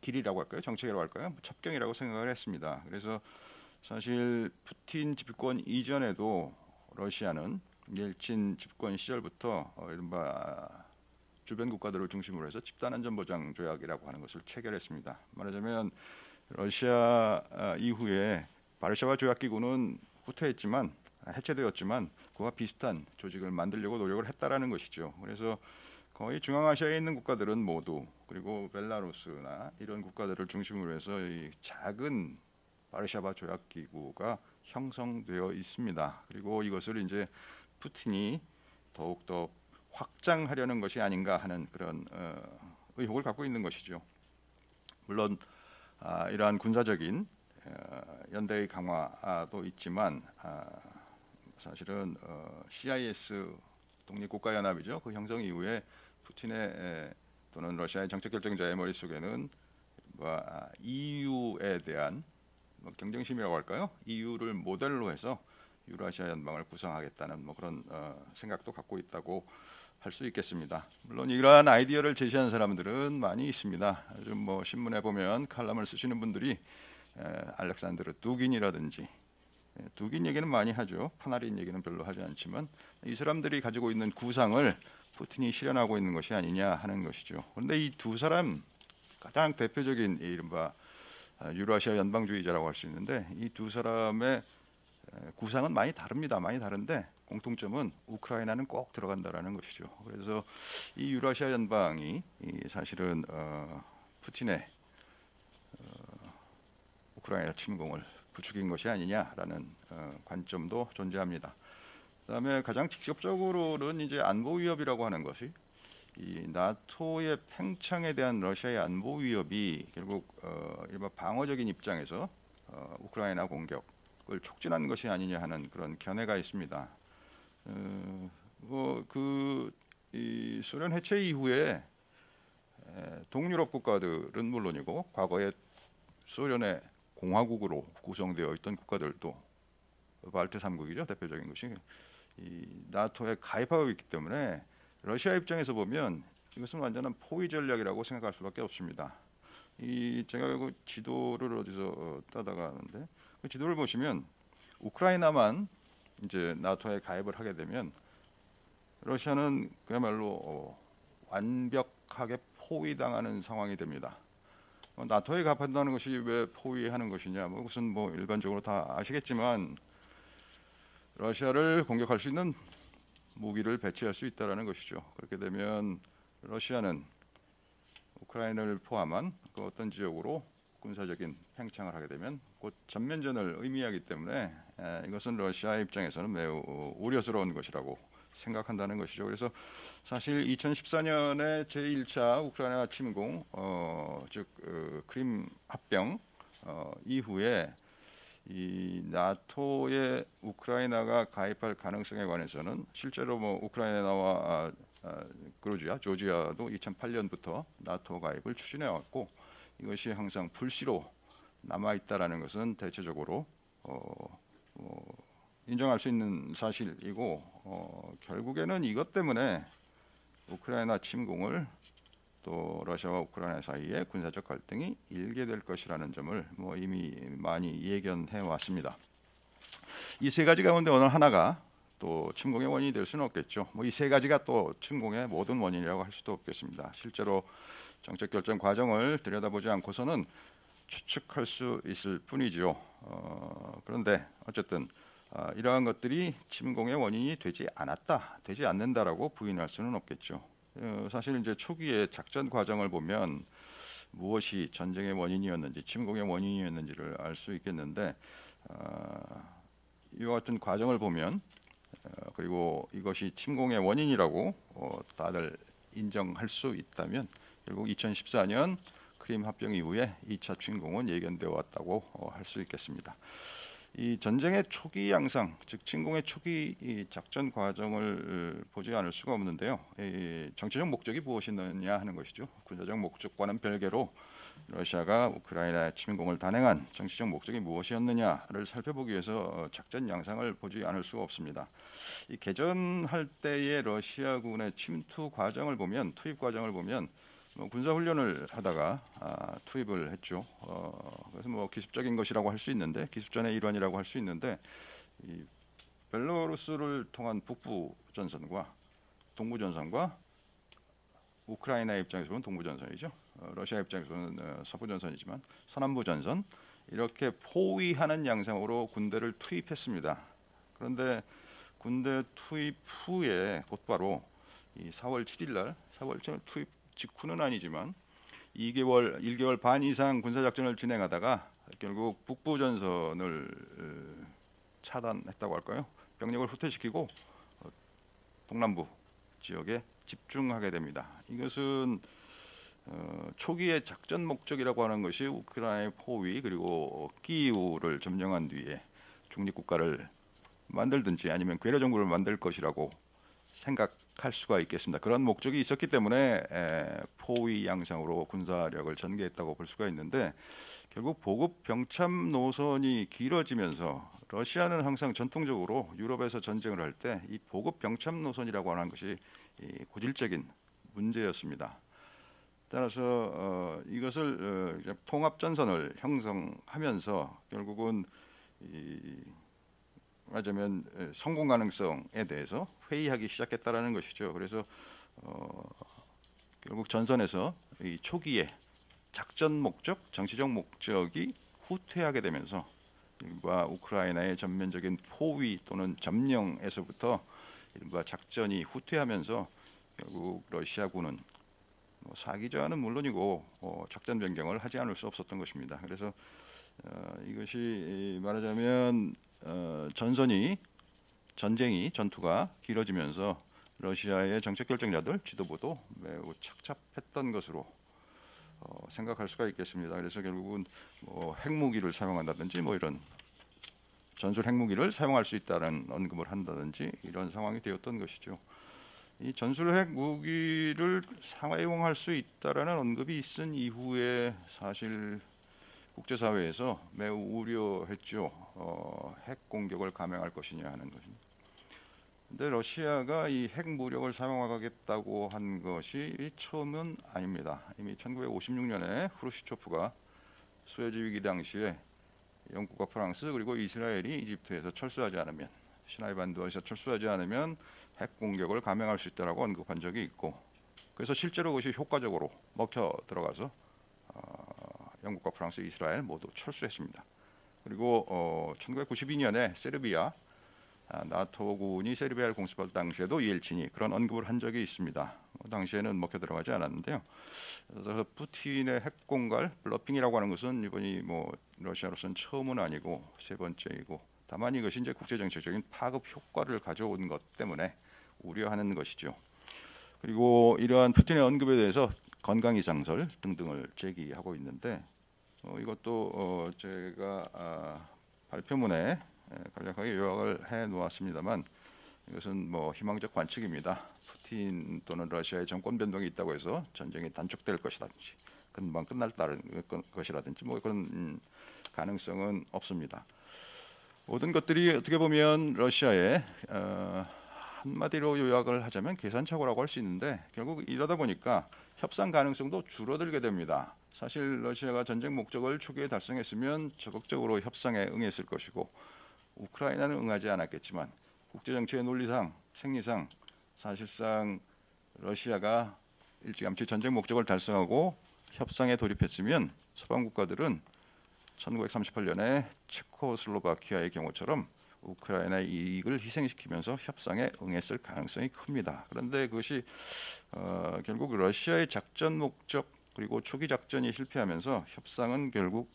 길이라고 할까요? 정책이라고 할까요? 첩경이라고 생각을 했습니다. 그래서 사실 푸틴 집권 이전에도 러시아는 옐친 집권 시절부터 이른바 주변 국가들을 중심으로 해서 집단안전보장 조약이라고 하는 것을 체결했습니다. 말하자면 러시아 이후에 바르샤바 조약기구는 후퇴했지만 해체되었지만 그와 비슷한 조직을 만들려고 노력을 했다라는 것이죠. 그래서 거의 중앙아시아에 있는 국가들은 모두 그리고 벨라루스나 이런 국가들을 중심으로 해서 이 작은 바르샤바 조약기구가 형성되어 있습니다. 그리고 이것을 이제 푸틴이 더욱더 확장하려는 것이 아닌가 하는 그런 의혹을 갖고 있는 것이죠. 물론 이러한 군사적인 연대의 강화도 있지만 사실은 CIS 독립국가연합이죠. 그 형성 이후에 푸틴의 또는 러시아의 정책 결정자의 머릿속에는 EU에 대한 경쟁심이라고 할까요? EU를 모델로 해서 유라시아 연방을 구성하겠다는 그런 생각도 갖고 있다고 할 수 있겠습니다. 물론 이러한 아이디어를 제시한 사람들은 많이 있습니다. 요즘 신문에 보면 칼럼을 쓰시는 분들이 알렉산드르 두긴이라든지 두긴 얘기는 많이 하죠. 파나린 얘기는 별로 하지 않지만 이 사람들이 가지고 있는 구상을 푸틴이 실현하고 있는 것이 아니냐 하는 것이죠. 그런데 이 두 사람 가장 대표적인 이른바 유라시아 연방주의자라고 할 수 있는데 이 두 사람의 구상은 많이 다릅니다. 많이 다른데 공통점은 우크라이나는 꼭 들어간다라는 것이죠. 그래서 이 유라시아 연방이 사실은 푸틴의 우크라이나 침공을 부추긴 것이 아니냐라는 관점도 존재합니다. 그다음에 가장 직접적으로는 이제 안보 위협이라고 하는 것이 이 나토의 팽창에 대한 러시아의 안보 위협이 결국 일반 방어적인 입장에서 우크라이나 공격을 촉진한 것이 아니냐 하는 그런 견해가 있습니다. 이 소련 해체 이후에 동유럽 국가들은 물론이고 과거에 소련의 공화국으로 구성되어 있던 국가들도 발트 3국이죠. 대표적인 것이 이 나토에 가입하고 있기 때문에 러시아 입장에서 보면 이것은 완전한 포위 전략이라고 생각할 수밖에 없습니다. 제가 그 지도를 어디서 따다가 하는데 그 지도를 보시면 우크라이나만 이제 나토에 가입을 하게 되면 러시아는 그야말로 완벽하게 포위당하는 상황이 됩니다. 나토에 가입한다는 것이 왜 포위하는 것이냐? 그것은 뭐 일반적으로 다 아시겠지만 러시아를 공격할 수 있는 무기를 배치할 수 있다라는 것이죠. 그렇게 되면 러시아는 우크라이나를 포함한 그 어떤 지역으로 군사적인 팽창을 하게 되면 곧 전면전을 의미하기 때문에 이것은 러시아 입장에서는 매우 우려스러운 것이라고 생각한다는 것이죠. 그래서 사실 2014년에 제1차 우크라이나 침공, 즉 크림 합병 이후에 이 나토에 우크라이나가 가입할 가능성에 관해서는 실제로 뭐 우크라이나와 그루지아, 조지아도 2008년부터 나토 가입을 추진해 왔고 이것이 항상 불씨로 남아 있다라는 것은 대체적으로 인정할 수 있는 사실이고 결국에는 이것 때문에 우크라이나 침공을 또 러시아와 우크라이나 사이에 군사적 갈등이 일게 될 것이라는 점을 뭐 이미 많이 예견해 왔습니다. 이 세 가지 가운데 어느 하나가 또 침공의 원인이 될 수는 없겠죠. 뭐 이 세 가지가 또 침공의 모든 원인이라고 할 수도 없겠습니다. 실제로 정책 결정 과정을 들여다보지 않고서는 추측할 수 있을 뿐이죠. 그런데 어쨌든 이러한 것들이 침공의 원인이 되지 않는다라고 부인할 수는 없겠죠. 사실 이제 초기의 작전 과정을 보면 무엇이 전쟁의 원인이었는지, 침공의 원인이었는지를 알 수 있겠는데 이와 같은 과정을 보면 그리고 이것이 침공의 원인이라고 다들 인정할 수 있다면 결국 2014년 크림 합병 이후에 2차 침공은 예견되어 왔다고 할 수 있겠습니다. 이 전쟁의 초기 양상, 즉 침공의 초기 이 작전 과정을 보지 않을 수가 없는데요. 이 정치적 목적이 무엇이느냐 하는 것이죠. 군사적 목적과는 별개로 러시아가 우크라이나 침공을 단행한 정치적 목적이 무엇이었느냐를 살펴보기 위해서 작전 양상을 보지 않을 수가 없습니다. 이 개전할 때의 러시아군의 침투 과정을 보면, 투입 과정을 보면 군사 훈련을 하다가 투입을 했죠. 그래서 뭐 기습적인 것이라고 할 수 있는데, 기습전의 일환이라고 할 수 있는데, 이 벨로루스를 통한 북부 전선과 동부 전선과 우크라이나 입장에서는 동부 전선이죠. 러시아 입장에서는 서부 전선이지만 서남부 전선 이렇게 포위하는 양상으로 군대를 투입했습니다. 그런데 군대 투입 후에 곧바로 이 4월 7일 날, 4월 7일 투입 직후는 아니지만 1개월 반 이상 군사작전을 진행하다가 결국 북부 전선을 차단했다고 할까요? 병력을 후퇴시키고 동남부 지역에 집중하게 됩니다. 이것은 초기의 작전 목적이라고 하는 것이 우크라이나의 포위 그리고 키이우를 점령한 뒤에 중립국가를 만들든지 아니면 괴뢰 정부를 만들 것이라고 생각할 수가 있겠습니다. 그런 목적이 있었기 때문에 포위 양상으로 군사력을 전개했다고 볼 수가 있는데 결국 보급 병참 노선이 길어지면서 러시아는 항상 전통적으로 유럽에서 전쟁을 할 때 이 보급 병참 노선이라고 하는 것이 고질적인 문제였습니다. 따라서 이것을 통합 전선을 형성하면서 결국은 말하자면 성공 가능성에 대해서 회의하기 시작했다라는 것이죠. 그래서 결국 전선에서 이 초기에 작전 목적, 정치적 목적이 후퇴하게 되면서 이른바 우크라이나의 전면적인 포위 또는 점령에서부터 이른바 작전이 후퇴하면서 결국 러시아군은 사기자는 물론이고 작전 변경을 하지 않을 수 없었던 것입니다. 그래서 이것이 말하자면 전투가 길어지면서 러시아의 정책 결정자들, 지도부도 매우 착잡했던 것으로 생각할 수가 있겠습니다. 그래서 결국은 핵무기를 사용한다든지 이런 전술 핵무기를 사용할 수 있다는 언급을 한다든지 이런 상황이 되었던 것이죠. 이 전술 핵무기를 사용할 수 있다라는 언급이 있은 이후에 사실 국제사회에서 매우 우려했죠. 핵 공격을 감행할 것이냐 하는 것입니다. 근데 러시아가 이 핵 무력을 사용하겠다고 한 것이 처음은 아닙니다. 이미 1956년에 후르시초프가 수에즈 위기 당시에 영국과 프랑스 그리고 이스라엘이 이집트에서 철수하지 않으면, 시나이 반도에서 철수하지 않으면 핵 공격을 감행할 수 있다라고 언급한 적이 있고, 그래서 실제로 그것이 효과적으로 먹혀 들어가서 영국과 프랑스, 이스라엘 모두 철수했습니다. 그리고 1992년에 세르비아 나토군이 세르비아를 공습할 당시에도 이엘친이 그런 언급을 한 적이 있습니다. 당시에는 먹혀 들어가지 않았는데요. 그래서 푸틴의 핵 공갈 블러핑이라고 하는 것은 이번이 뭐 러시아로서는 처음은 아니고 세 번째이고, 다만 이것이 이제 국제 정책적인 파급 효과를 가져온 것 때문에 우려하는 것이죠. 그리고 이러한 푸틴의 언급에 대해서 건강 이상설 등등을 제기하고 있는데, 이것도 제가 발표문에 간략하게 요약을 해 놓았습니다만, 이것은 뭐 희망적 관측입니다. 푸틴 또는 러시아의 정권 변동이 있다고 해서 전쟁이 단축될 것이라든지 금방 끝날 것이라든지 뭐 그런 가능성은 없습니다. 모든 것들이 어떻게 보면 러시아의 한마디로 요약을 하자면 계산착오라고 할 수 있는데, 결국 이러다 보니까 협상 가능성도 줄어들게 됩니다. 사실 러시아가 전쟁 목적을 초기에 달성했으면 적극적으로 협상에 응했을 것이고, 우크라이나는 응하지 않았겠지만 국제정치의 논리상, 생리상 사실상 러시아가 일찌감치 전쟁 목적을 달성하고 협상에 돌입했으면 서방 국가들은 1938년에 체코슬로바키아의 경우처럼 우크라이나의 이익을 희생시키면서 협상에 응했을 가능성이 큽니다. 그런데 그것이 결국 러시아의 작전 목적 그리고 초기 작전이 실패하면서 협상은 결국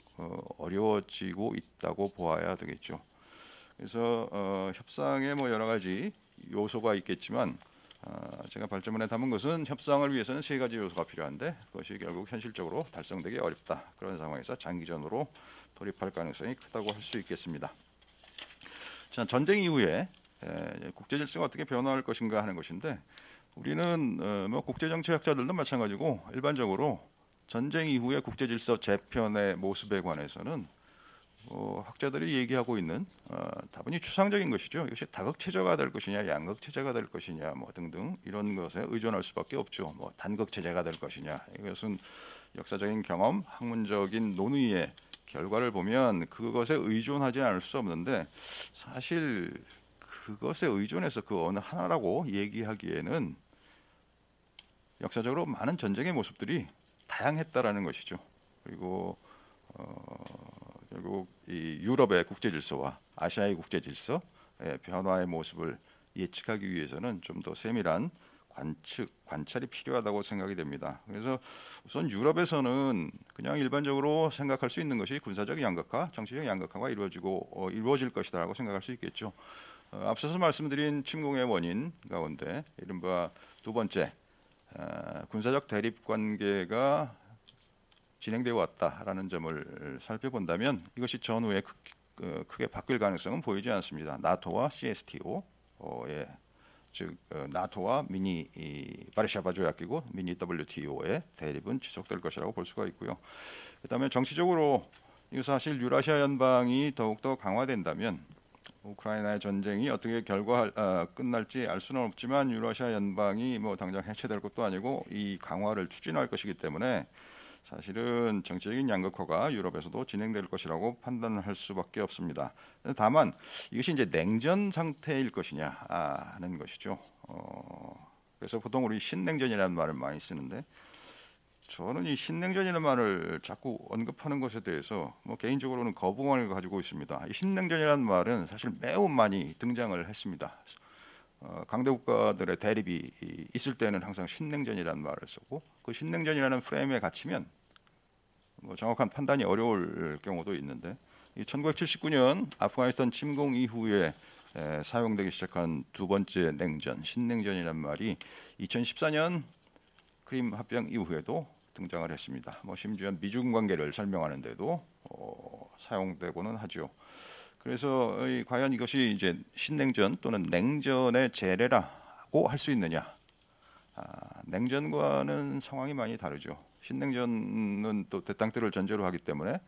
어려워지고 있다고 보아야 되겠죠. 그래서 협상에 뭐 여러 가지 요소가 있겠지만 제가 발제문에 담은 것은 협상을 위해서는 세 가지 요소가 필요한데 그것이 결국 현실적으로 달성되기 어렵다. 그런 상황에서 장기전으로 돌입할 가능성이 크다고 할 수 있겠습니다. 자, 전쟁 이후에 국제 질서가 어떻게 변화할 것인가 하는 것인데, 우리는 뭐 국제정치학자들도 마찬가지고 일반적으로 전쟁 이후의 국제 질서 재편의 모습에 관해서는 학자들이 얘기하고 있는 다분히 추상적인 것이죠. 이것이 다극체제가 될 것이냐, 양극체제가 될 것이냐, 뭐 등등 이런 것에 의존할 수밖에 없죠. 뭐 단극체제가 될 것이냐, 이것은 역사적인 경험, 학문적인 논의의 결과를 보면 그것에 의존하지 않을 수 없는데, 사실 그것에 의존해서 그 어느 하나라고 얘기하기에는 역사적으로 많은 전쟁의 모습들이 다양했다라는 것이죠. 그리고 결국 이 유럽의 국제 질서와 아시아의 국제 질서의 변화의 모습을 예측하기 위해서는 좀 더 세밀한 관찰이 필요하다고 생각이 됩니다. 그래서 우선 유럽에서는 그냥 일반적으로 생각할 수 있는 것이 군사적 양극화, 정치적 양극화가 이루어질 것이다라고 생각할 수 있겠죠. 앞서서 말씀드린 침공의 원인 가운데 이른바 두 번째 군사적 대립 관계가 진행되어 왔다라는 점을 살펴본다면 이것이 전후에 크게 바뀔 가능성은 보이지 않습니다. 나토와 CSTO의 즉 나토와 미니 바르샤바 조약기구 미니 WTO의 대립은 지속될 것이라고 볼 수가 있고요. 그다음에 정치적으로 이 사실 유라시아 연방이 더욱더 강화된다면 우크라이나의 전쟁이 어떻게 끝날지 알 수는 없지만 유라시아 연방이 뭐 당장 해체될 것도 아니고 이 강화를 추진할 것이기 때문에 사실은 정치적인 양극화가 유럽에서도 진행될 것이라고 판단할 수밖에 없습니다. 다만 이것이 이제 냉전 상태일 것이냐 하는 것이죠. 그래서 보통 우리 신냉전이라는 말을 많이 쓰는데, 저는 이 신냉전이라는 말을 자꾸 언급하는 것에 대해서 뭐 개인적으로는 거부감을 가지고 있습니다. 이 신냉전이라는 말은 사실 매우 많이 등장을 했습니다. 강대 국가들의 대립이 있을 때는 항상 신냉전이라는 말을 쓰고, 그 신냉전이라는 프레임에 갇히면 뭐 정확한 판단이 어려울 경우도 있는데, 1979년 아프가니스탄 침공 이후에 사용되기 시작한 두 번째 냉전, 신냉전이라는 말이 2014년 크림 합병 이후에도 등장을 했습니다. 뭐 심지어 미중 관계를 설명하는 데도 사용되고는 하죠. 그래서 과연 이것이 이제 신냉전 또는 냉전의 재래라고 할 수 있느냐? 냉전과는 상황이 많이 다르죠. 신냉전은 또 대땅때를 전제로 하기 때문에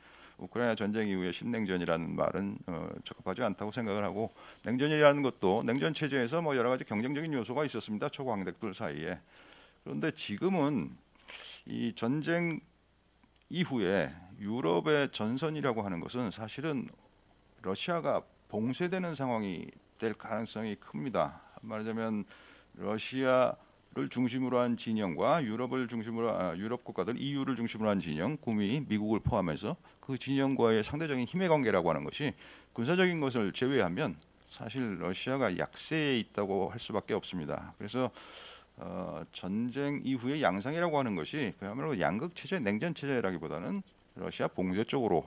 우크라이나 전쟁 이후에 신냉전이라는 말은 적합하지 않다고 생각을 하고, 냉전이라는 것도 냉전 체제에서 뭐 여러 가지 경쟁적인 요소가 있었습니다. 초강대국들 사이에. 그런데 지금은 이 전쟁 이후에 유럽의 전선이라고 하는 것은 사실은 러시아가 봉쇄되는 상황이 될 가능성이 큽니다. 말하자면 러시아를 중심으로 한 진영과 유럽 국가들 EU를 중심으로 한 진영, 구미 미국을 포함해서 그 진영과의 상대적인 힘의 관계라고 하는 것이 군사적인 것을 제외하면 사실 러시아가 약세에 있다고 할 수밖에 없습니다. 그래서 전쟁 이후의 양상이라고 하는 것이 그야말로 양극 체제, 냉전 체제라기보다는 러시아 봉쇄 쪽으로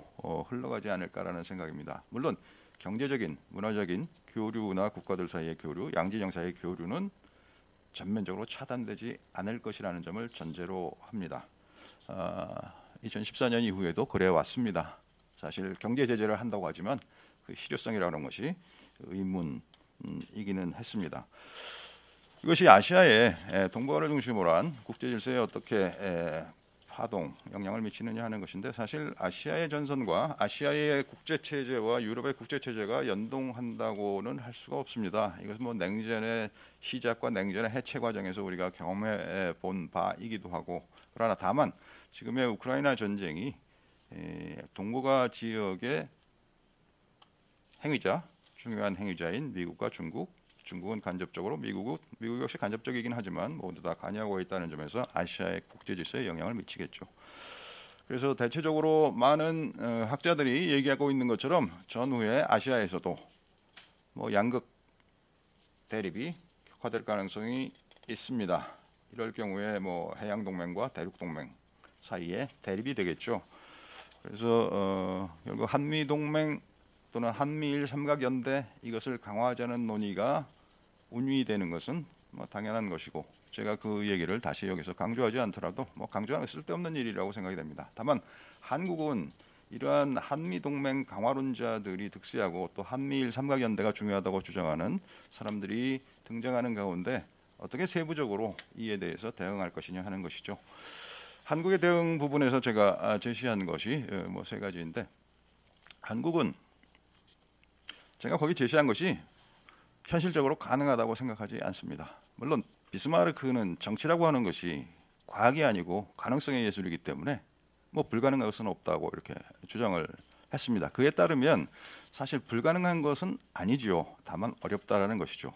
흘러가지 않을까라는 생각입니다. 물론 경제적인, 문화적인 교류나 국가들 사이의 교류, 양진영 사이의 교류는 전면적으로 차단되지 않을 것이라는 점을 전제로 합니다. 2014년 이후에도 그래 왔습니다. 사실 경제 제재를 한다고 하지만 그 실효성이라는 것이 의문이기는 했습니다. 이것이 아시아의 동북아를 중심으로 한 국제 질서에 어떻게 파동, 영향을 미치느냐 하는 것인데, 사실 아시아의 전선과 아시아의 국제 체제와 유럽의 국제 체제가 연동한다고는 할 수가 없습니다. 이것은 뭐 냉전의 시작과 냉전의 해체 과정에서 우리가 경험해 본 바이기도 하고, 그러나 다만 지금의 우크라이나 전쟁이 동북아 지역의 행위자, 중요한 행위자인 미국과 중국은 간접적으로, 미국 역시 간접적이긴 하지만 모두 다 관여하고 있다는 점에서 아시아의 국제 질서에 영향을 미치겠죠. 그래서 대체적으로 많은 학자들이 얘기하고 있는 것처럼 전후에 아시아에서도 뭐 양극 대립이 격화될 가능성이 있습니다. 이럴 경우에 뭐 해양 동맹과 대륙 동맹 사이에 대립이 되겠죠. 그래서 결국 한미 동맹 또는 한미일 삼각연대, 이것을 강화하자는 논의가 운위되는 것은 뭐 당연한 것이고, 제가 그 얘기를 다시 여기서 강조하지 않더라도 뭐 강조하는 쓸데없는 일이라고 생각이 됩니다. 다만 한국은 이러한 한미 동맹 강화론자들이 득세하고 또 한미일 삼각연대가 중요하다고 주장하는 사람들이 등장하는 가운데 어떻게 세부적으로 이에 대해서 대응할 것이냐 하는 것이죠. 한국의 대응 부분에서 제가 제시한 것이 뭐 세 가지인데, 한국은 제가 거기 제시한 것이 현실적으로 가능하다고 생각하지 않습니다. 물론 비스마르크는 정치라고 하는 것이 과학이 아니고 가능성의 예술이기 때문에 뭐 불가능한 것은 없다고 이렇게 주장을 했습니다. 그에 따르면 사실 불가능한 것은 아니지요. 다만 어렵다라는 것이죠.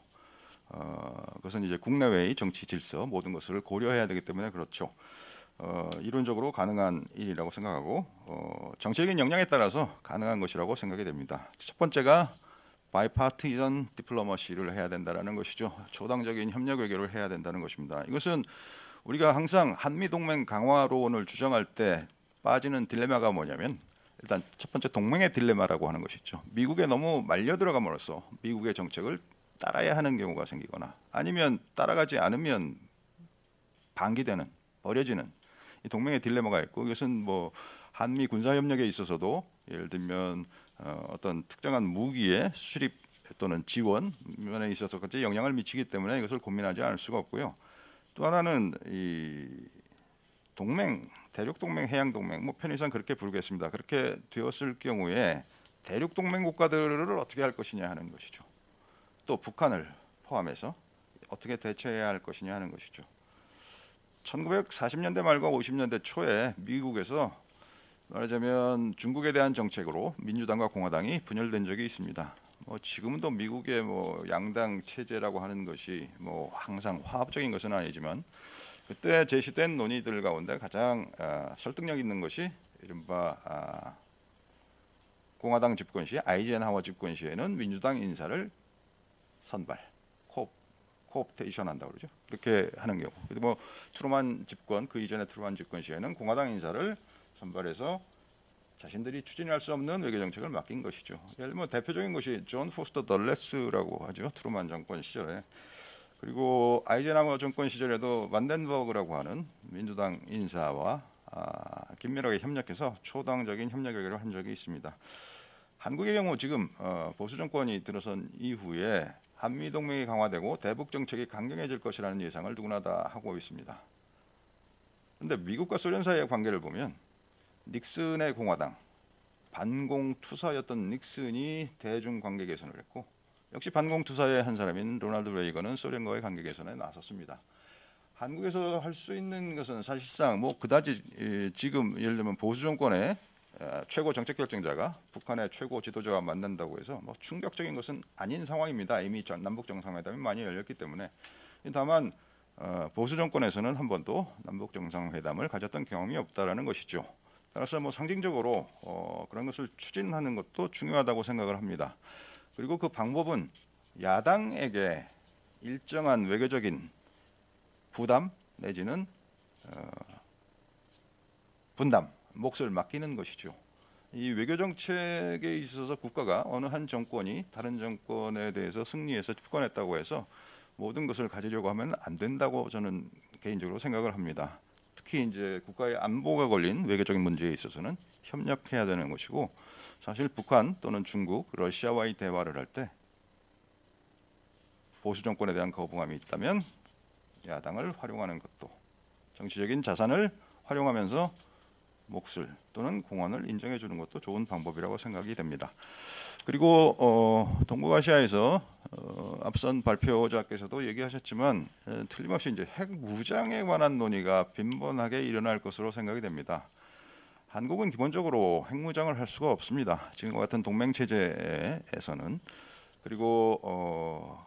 그것은 이제 국내외의 정치 질서 모든 것을 고려해야 되기 때문에 그렇죠. 이론적으로 가능한 일이라고 생각하고 정치적인 역량에 따라서 가능한 것이라고 생각이 됩니다. 첫 번째가 바이파티전 디플로머시를 해야 된다는 것이죠. 초당적인 협력 외교를 해야 된다는 것입니다. 이것은 우리가 항상 한미동맹 강화론을 주장할 때 빠지는 딜레마가 뭐냐면, 일단 첫 번째 동맹의 딜레마라고 하는 것이 있죠. 미국에 너무 말려 들어감으로써 미국의 정책을 따라야 하는 경우가 생기거나, 아니면 따라가지 않으면 방기되는, 버려지는 이 동맹의 딜레마가 있고, 이것은 뭐 한미 군사 협력에 있어서도 예를 들면 어떤 특정한 무기의 수출입 또는 지원 면에 있어서까지 영향을 미치기 때문에 이것을 고민하지 않을 수가 없고요. 또 하나는 이 동맹, 대륙 동맹, 해양 동맹, 뭐 편의상 그렇게 부르겠습니다. 그렇게 되었을 경우에 대륙 동맹 국가들을 어떻게 할 것이냐 하는 것이죠. 또 북한을 포함해서 어떻게 대처해야 할 것이냐 하는 것이죠. 1940년대 말과 50년대 초에 미국에서 말하자면 중국에 대한 정책으로 민주당과 공화당이 분열된 적이 있습니다. 뭐 지금은 또 미국의 뭐 양당 체제라고 하는 것이 뭐 항상 화합적인 것은 아니지만, 그때 제시된 논의들 가운데 가장 설득력 있는 것이 이른바 공화당 집권 시, 아이젠하워 집권 시에는 민주당 인사를 선발, 코옵테이션 한다고 그러죠. 그렇게 하는 경우. 그리고 뭐 트루만 집권, 그 이전에 트루만 집권 시에는 공화당 인사를 선발해서 자신들이 추진할 수 없는 외교 정책을 맡긴 것이죠. 예를 들면 대표적인 것이 존 포스터 덜레스라고 하죠. 트루만 정권 시절에. 그리고 아이젠하워 정권 시절에도 반덴버그라고 하는 민주당 인사와 긴밀하게 협력해서 초당적인 협력 외교를 한 적이 있습니다. 한국의 경우 지금 보수 정권이 들어선 이후에 한미 동맹이 강화되고 대북 정책이 강경해질 것이라는 예상을 누구나 다 하고 있습니다. 그런데 미국과 소련 사이의 관계를 보면 닉슨의 공화당, 반공투사였던 닉슨이 대중 관계 개선을 했고, 역시 반공투사의 한 사람인 로널드 레이건은 소련과의 관계 개선에 나섰습니다. 한국에서 할 수 있는 것은 사실상 뭐 그다지 지금 예를 들면 보수 정권의 최고 정책 결정자가 북한의 최고 지도자와 만난다고 해서 뭐 충격적인 것은 아닌 상황입니다. 이미 남북 정상회담이 많이 열렸기 때문에. 다만 보수 정권에서는 한 번도 남북 정상회담을 가졌던 경험이 없다라는 것이죠. 따라서 뭐 상징적으로 그런 것을 추진하는 것도 중요하다고 생각을 합니다. 그리고 그 방법은 야당에게 일정한 외교적인 부담 내지는 분담, 몫을 맡기는 것이죠. 이 외교 정책에 있어서 국가가 어느 한 정권이 다른 정권에 대해서 승리해서 집권했다고 해서 모든 것을 가지려고 하면 안 된다고 저는 개인적으로 생각을 합니다. 특히 이제 국가의 안보가 걸린 외교적인 문제에 있어서는 협력해야 되는 것이고, 사실 북한 또는 중국, 러시아와의 대화를 할 때 보수 정권에 대한 거부감이 있다면 야당을 활용하는 것도, 정치적인 자산을 활용하면서 몫을 또는 공헌을 인정해 주는 것도 좋은 방법이라고 생각이 됩니다. 그리고 동북아시아에서 앞선 발표자께서도 얘기하셨지만 틀림없이 이제 핵 무장에 관한 논의가 빈번하게 일어날 것으로 생각이 됩니다. 한국은 기본적으로 핵 무장을 할 수가 없습니다. 지금과 같은 동맹 체제에서는. 그리고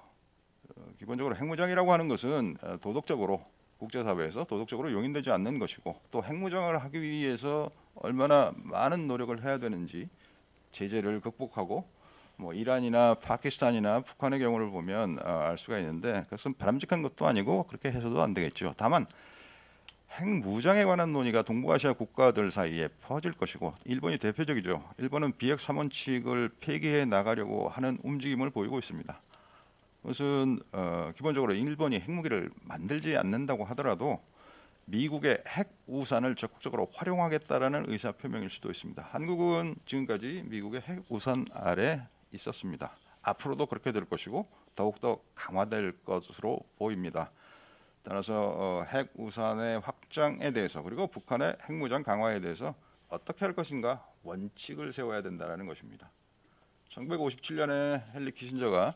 기본적으로 핵 무장이라고 하는 것은 도덕적으로 국제사회에서 도덕적으로 용인되지 않는 것이고, 또 핵무장을 하기 위해서 얼마나 많은 노력을 해야 되는지 제재를 극복하고 뭐 이란이나 파키스탄이나 북한의 경우를 보면 알 수가 있는데, 그것은 바람직한 것도 아니고 그렇게 해서도 안 되겠죠. 다만 핵무장에 관한 논의가 동북아시아 국가들 사이에 퍼질 것이고, 일본이 대표적이죠. 일본은 비핵 3원칙을 폐기해 나가려고 하는 움직임을 보이고 있습니다. 그것은 기본적으로 일본이 핵무기를 만들지 않는다고 하더라도 미국의 핵 우산을 적극적으로 활용하겠다라는 의사 표명일 수도 있습니다. 한국은 지금까지 미국의 핵 우산 아래 있었습니다. 앞으로도 그렇게 될 것이고 더욱더 강화될 것으로 보입니다. 따라서 핵 우산의 확장에 대해서, 그리고 북한의 핵무장 강화에 대해서 어떻게 할 것인가 원칙을 세워야 된다는 것입니다. 1957년에 헨리 키신저가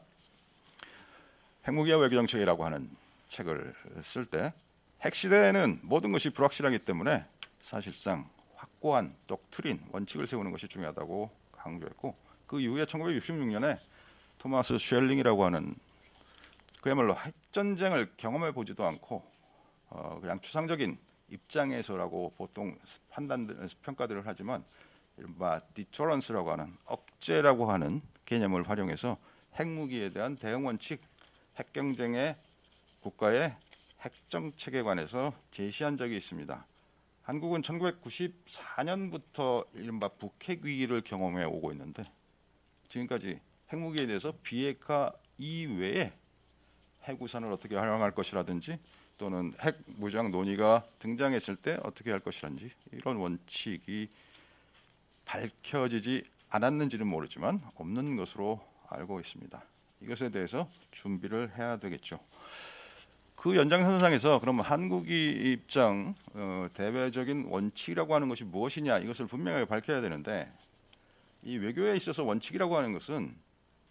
핵무기와 외교정책이라고 하는 책을 쓸 때, 핵시대에는 모든 것이 불확실하기 때문에 사실상 확고한 독트린, 원칙을 세우는 것이 중요하다고 강조했고, 그 이후에 1966년에 토마스 쉘링이라고 하는, 그야말로 핵전쟁을 경험해 보지도 않고 그냥 추상적인 입장에서라고 보통 평가들을 하지만, 이른바 디터런스라고 하는 억제라고 하는 개념을 활용해서 핵무기에 대한 대응 원칙, 핵경쟁의 국가의 핵정책에 관해서 제시한 적이 있습니다. 한국은 1994년부터 이른바 북핵 위기를 경험해 오고 있는데, 지금까지 핵무기에 대해서 비핵화 이외에 핵우산을 어떻게 활용할 것이라든지, 또는 핵 무장 논의가 등장했을 때 어떻게 할 것이라든지, 이런 원칙이 밝혀지지 않았는지는 모르지만 없는 것으로 알고 있습니다. 이것에 대해서 준비를 해야 되겠죠. 그 연장선상에서 그러면 한국이 입장, 대외적인 원칙이라고 하는 것이 무엇이냐, 이것을 분명하게 밝혀야 되는데, 이 외교에 있어서 원칙이라고 하는 것은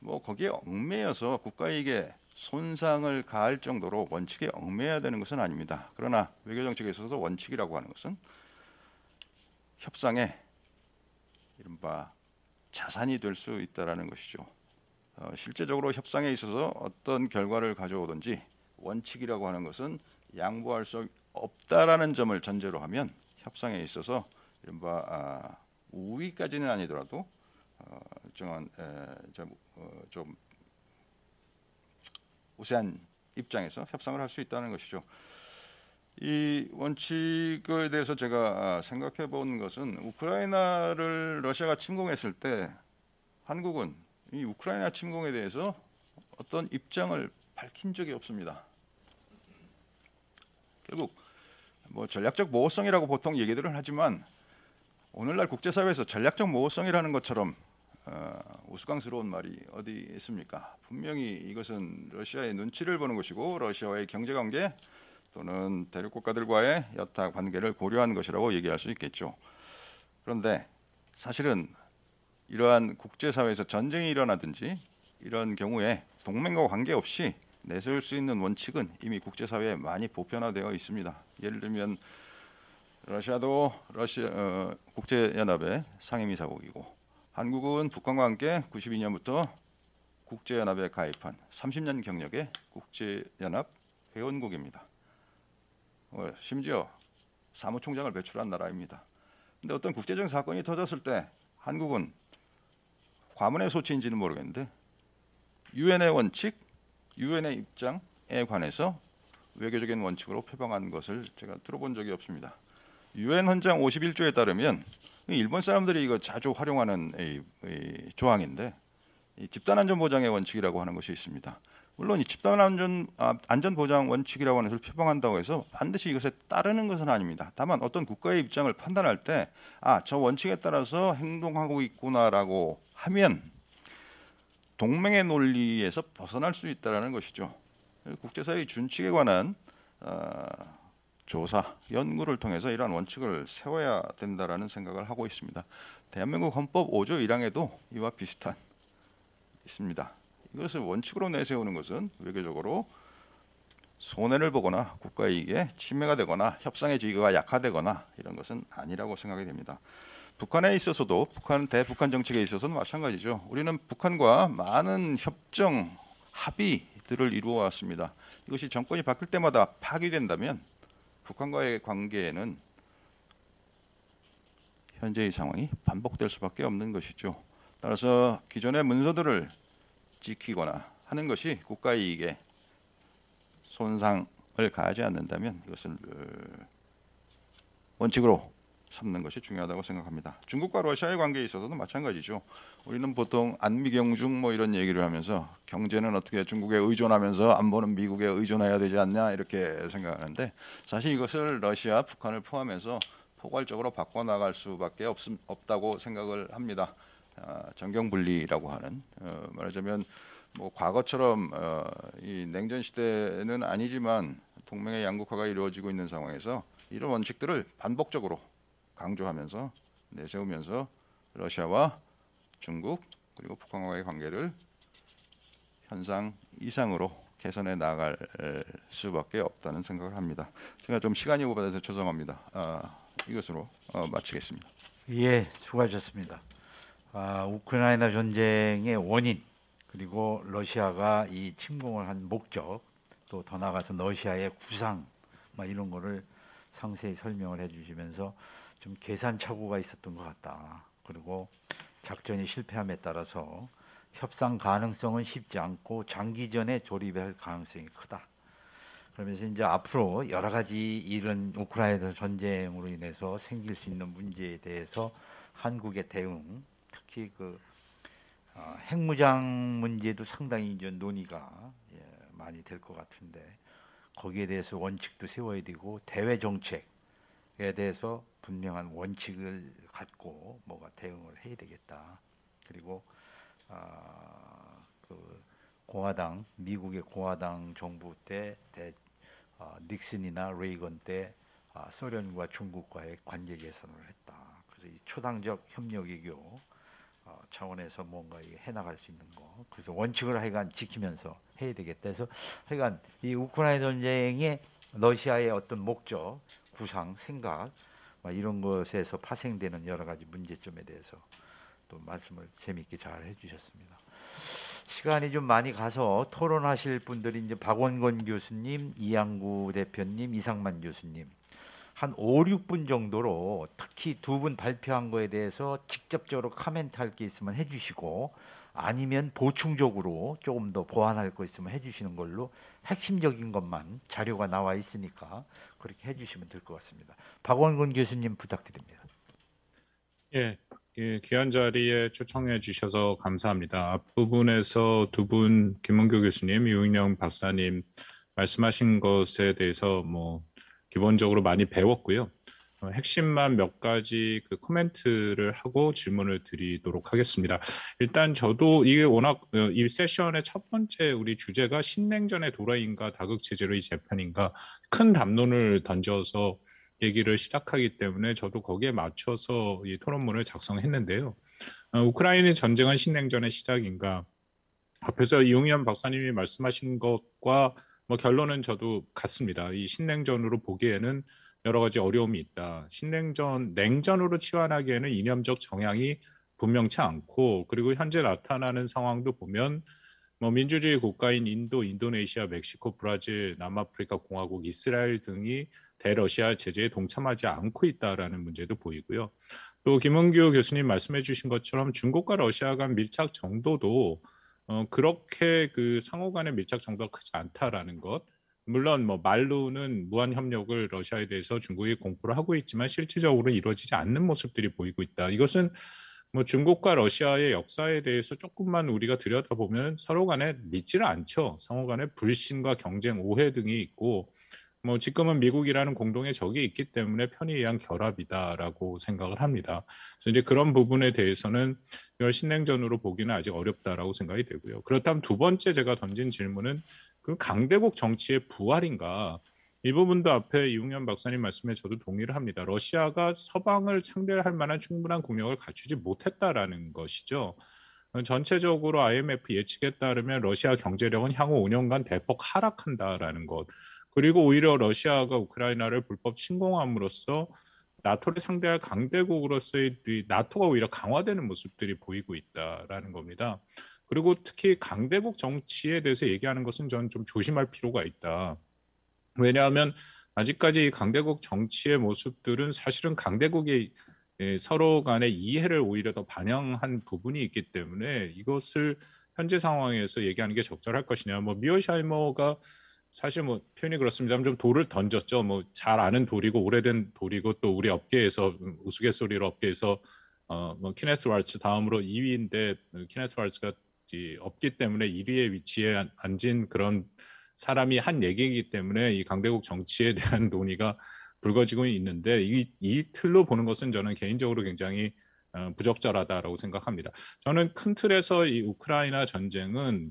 뭐 거기에 얽매여서 국가에게 손상을 가할 정도로 원칙에 얽매여야 되는 것은 아닙니다. 그러나 외교 정책에 있어서 원칙이라고 하는 것은 협상의 이른바 자산이 될 수 있다라는 것이죠. 실제적으로 협상에 있어서 어떤 결과를 가져오든지 원칙이라고 하는 것은 양보할 수 없다라는 점을 전제로 하면 협상에 있어서 이른바 우위까지는 아니더라도 좀 우세한 입장에서 협상을 할 수 있다는 것이죠. 이 원칙에 대해서 제가 생각해 본 것은, 우크라이나를 러시아가 침공했을 때 한국은 이 우크라이나 침공에 대해서 어떤 입장을 밝힌 적이 없습니다. 결국 뭐 전략적 모호성이라고 보통 얘기들을 하지만, 오늘날 국제사회에서 전략적 모호성이라는 것처럼 우스꽝스러운 말이 어디 있습니까? 분명히 이것은 러시아의 눈치를 보는 것이고, 러시아와의 경제관계 또는 대륙국가들과의 여타 관계를 고려한 것이라고 얘기할 수 있겠죠. 그런데 사실은 이러한 국제사회에서 전쟁이 일어나든지 이런 경우에 동맹과 관계없이 내세울 수 있는 원칙은 이미 국제사회에 많이 보편화되어 있습니다. 예를 들면 러시아도 국제연합의 상임이사국이고 한국은 북한과 함께 92년부터 국제연합에 가입한 30년 경력의 국제연합 회원국입니다. 심지어 사무총장을 배출한 나라입니다. 근데 어떤 국제적 사건이 터졌을 때 한국은 과문의 소치인지는 모르겠는데 유엔의 원칙, 유엔의 입장에 관해서 외교적인 원칙으로 표방한 것을 제가 들어본 적이 없습니다. 유엔 헌장 51조에 따르면 일본 사람들이 이거 자주 활용하는 이 조항인데 이 집단안전보장의 원칙이라고 하는 것이 있습니다. 물론 이 집단안전보장 원칙이라고 하는 것을 표방한다고 해서 반드시 이것에 따르는 것은 아닙니다. 다만 어떤 국가의 입장을 판단할 때 저 원칙에 따라서 행동하고 있구나라고 하면 동맹의 논리에서 벗어날 수 있다는 것이죠. 국제사회의 준칙에 관한 조사, 연구를 통해서 이러한 원칙을 세워야 된다라는 생각을 하고 있습니다. 대한민국 헌법 5조 1항에도 이와 비슷한 있습니다. 이것을 원칙으로 내세우는 것은 외교적으로 손해를 보거나 국가 이익에 침해가 되거나 협상의 지위가 약화되거나 이런 것은 아니라고 생각이 됩니다. 북한에 있어서도 대북한 정책에 있어서는 마찬가지죠. 우리는 북한과 많은 협정, 합의들을 이루어 왔습니다. 이것이 정권이 바뀔 때마다 파기된다면 북한과의 관계에는 현재의 상황이 반복될 수밖에 없는 것이죠. 따라서 기존의 문서들을 지키거나 하는 것이 국가 이익에 손상을 가하지 않는다면 이것을 원칙으로 삼는 것이 중요하다고 생각합니다. 중국과 러시아의 관계에 있어서도 마찬가지죠. 우리는 보통 안미경중 이런 얘기를 하면서 경제는 어떻게 중국에 의존하면서 안보는 미국에 의존해야 되지 않냐 이렇게 생각하는데 사실 이것을 러시아, 북한을 포함해서 포괄적으로 바꿔나갈 수밖에 없다고 생각을 합니다. 정경분리라고 하는 말하자면 과거처럼 이 냉전 시대는 아니지만 동맹의 양국화가 이루어지고 있는 상황에서 이런 원칙들을 반복적으로 강조하면서 내세우면서 러시아와 중국 그리고 북한과의 관계를 현상 이상으로 개선해 나갈 수밖에 없다는 생각을 합니다. 제가 좀 시간이 오버돼서 죄송합니다. 이것으로 마치겠습니다. 예, 수고하셨습니다. 우크라이나 전쟁의 원인 그리고 러시아가 이 침공을 한 목적 또 더 나아가서 러시아의 구상 이런 거를 상세히 설명을 해주시면서 좀 계산 착오가 있었던 것 같다. 그리고 작전이 실패함에 따라서 협상 가능성은 쉽지 않고 장기전에 조립할 가능성이 크다. 그러면서 이제 앞으로 여러 가지 이런 우크라이나 전쟁으로 인해서 생길 수 있는 문제에 대해서 한국의 대응, 특히 핵무장 문제도 상당히 이제 논의가 많이 될 것 같은데 거기에 대해서 원칙도 세워야 되고 대외 정책에 대해서 분명한 원칙을 갖고 대응을 해야 되겠다. 그리고 공화당 미국의 공화당 정부 때 닉슨이나 레이건 때 소련과 중국과의 관계 개선을 했다. 그래서 이 초당적 협력 외교 차원에서 뭔가 해나갈 수 있는 거. 그래서 원칙을 하여간 지키면서 해야 되겠다. 그래서 하여간 이 우크라이나 전쟁의 러시아의 어떤 목적, 구상, 생각 이런 것에서 파생되는 여러 가지 문제점에 대해서 또 말씀을 재미있게 잘 해주셨습니다. 시간이 좀 많이 가서 토론하실 분들이 이제 박원건 교수님, 이양구 대표님, 이상만 교수님 한 5, 6분 정도로 특히 두 분 발표한 거에 대해서 직접적으로 코멘트할 게 있으면 해주시고 아니면 보충적으로 조금 더 보완할 거 있으면 해주시는 걸로 핵심적인 것만 자료가 나와 있으니까 그렇게 해주시면 될 것 같습니다. 박원근 교수님 부탁드립니다. 예, 귀한 자리에 초청해 주셔서 감사합니다. 앞부분에서 두 분 김문교 교수님, 유익영 박사님 말씀하신 것에 대해서 기본적으로 많이 배웠고요. 핵심만 몇 가지 코멘트를 하고 질문을 드리도록 하겠습니다. 일단 저도 이게 워낙 이 세션의 첫 번째 우리 주제가 신냉전의 도래인가 다극체제로의 재편인가 큰 담론을 던져서 얘기를 시작하기 때문에 저도 거기에 맞춰서 이 토론문을 작성했는데요. 우크라이나 전쟁은 신냉전의 시작인가? 앞에서 이용현 박사님이 말씀하신 것과 뭐 결론은 저도 같습니다. 이 신냉전으로 보기에는 여러 가지 어려움이 있다. 냉전으로 치환하기에는 이념적 정향이 분명치 않고, 그리고 현재 나타나는 상황도 보면 뭐 민주주의 국가인 인도, 인도네시아, 멕시코, 브라질, 남아프리카 공화국, 이스라엘 등이 대러시아 제재에 동참하지 않고 있다라는 문제도 보이고요. 또 김은규 교수님 말씀해 주신 것처럼 중국과 러시아 간 밀착 정도도 그렇게 그 상호 간의 밀착 정도가 크지 않다라는 것. 물론 뭐 말로는 무한 협력을 러시아에 대해서 중국이 공포를 하고 있지만 실질적으로 이루어지지 않는 모습들이 보이고 있다. 이것은 뭐 중국과 러시아의 역사에 대해서 조금만 우리가 들여다보면 서로 간에 믿지를 않죠. 상호 간에 불신과 경쟁, 오해 등이 있고, 뭐 지금은 미국이라는 공동의 적이 있기 때문에 편에 의한 결합이다라고 생각을 합니다. 그래서 이제 그런 부분에 대해서는 이걸 신냉전으로 보기는 아직 어렵다라고 생각이 되고요. 그렇다면 두 번째 제가 던진 질문은 그 강대국 정치의 부활인가? 이 부분도 앞에 이웅현 박사님 말씀에 저도 동의를 합니다. 러시아가 서방을 상대할 만한 충분한 국력을 갖추지 못했다라는 것이죠. 전체적으로 IMF 예측에 따르면 러시아 경제력은 향후 5년간 대폭 하락한다라는 것. 그리고 오히려 러시아가 우크라이나를 불법 침공함으로써 나토를 상대할 강대국으로서의 나토가 오히려 강화되는 모습들이 보이고 있다라는 겁니다. 그리고 특히 강대국 정치에 대해서 얘기하는 것은 저는 좀 조심할 필요가 있다. 왜냐하면 아직까지 강대국 정치의 모습들은 사실은 강대국이 서로 간의 이해를 오히려 더 반영한 부분이 있기 때문에 이것을 현재 상황에서 얘기하는 게 적절할 것이냐. 뭐 미어샤이머가 사실 뭐 표현이 그렇습니다만 좀 돌을 던졌죠. 뭐 잘 아는 돌이고 오래된 돌이고 또 우리 업계에서 우스갯소리로 업계에서 뭐 키네스 왈츠 다음으로 2위인데 키네스 왈츠가 없기 때문에 1위의 위치에 앉은 그런 사람이 한 얘기이기 때문에 이 강대국 정치에 대한 논의가 불거지고 있는데 이 틀로 보는 것은 저는 개인적으로 굉장히 부적절하다라고 생각합니다. 저는 큰 틀에서 이 우크라이나 전쟁은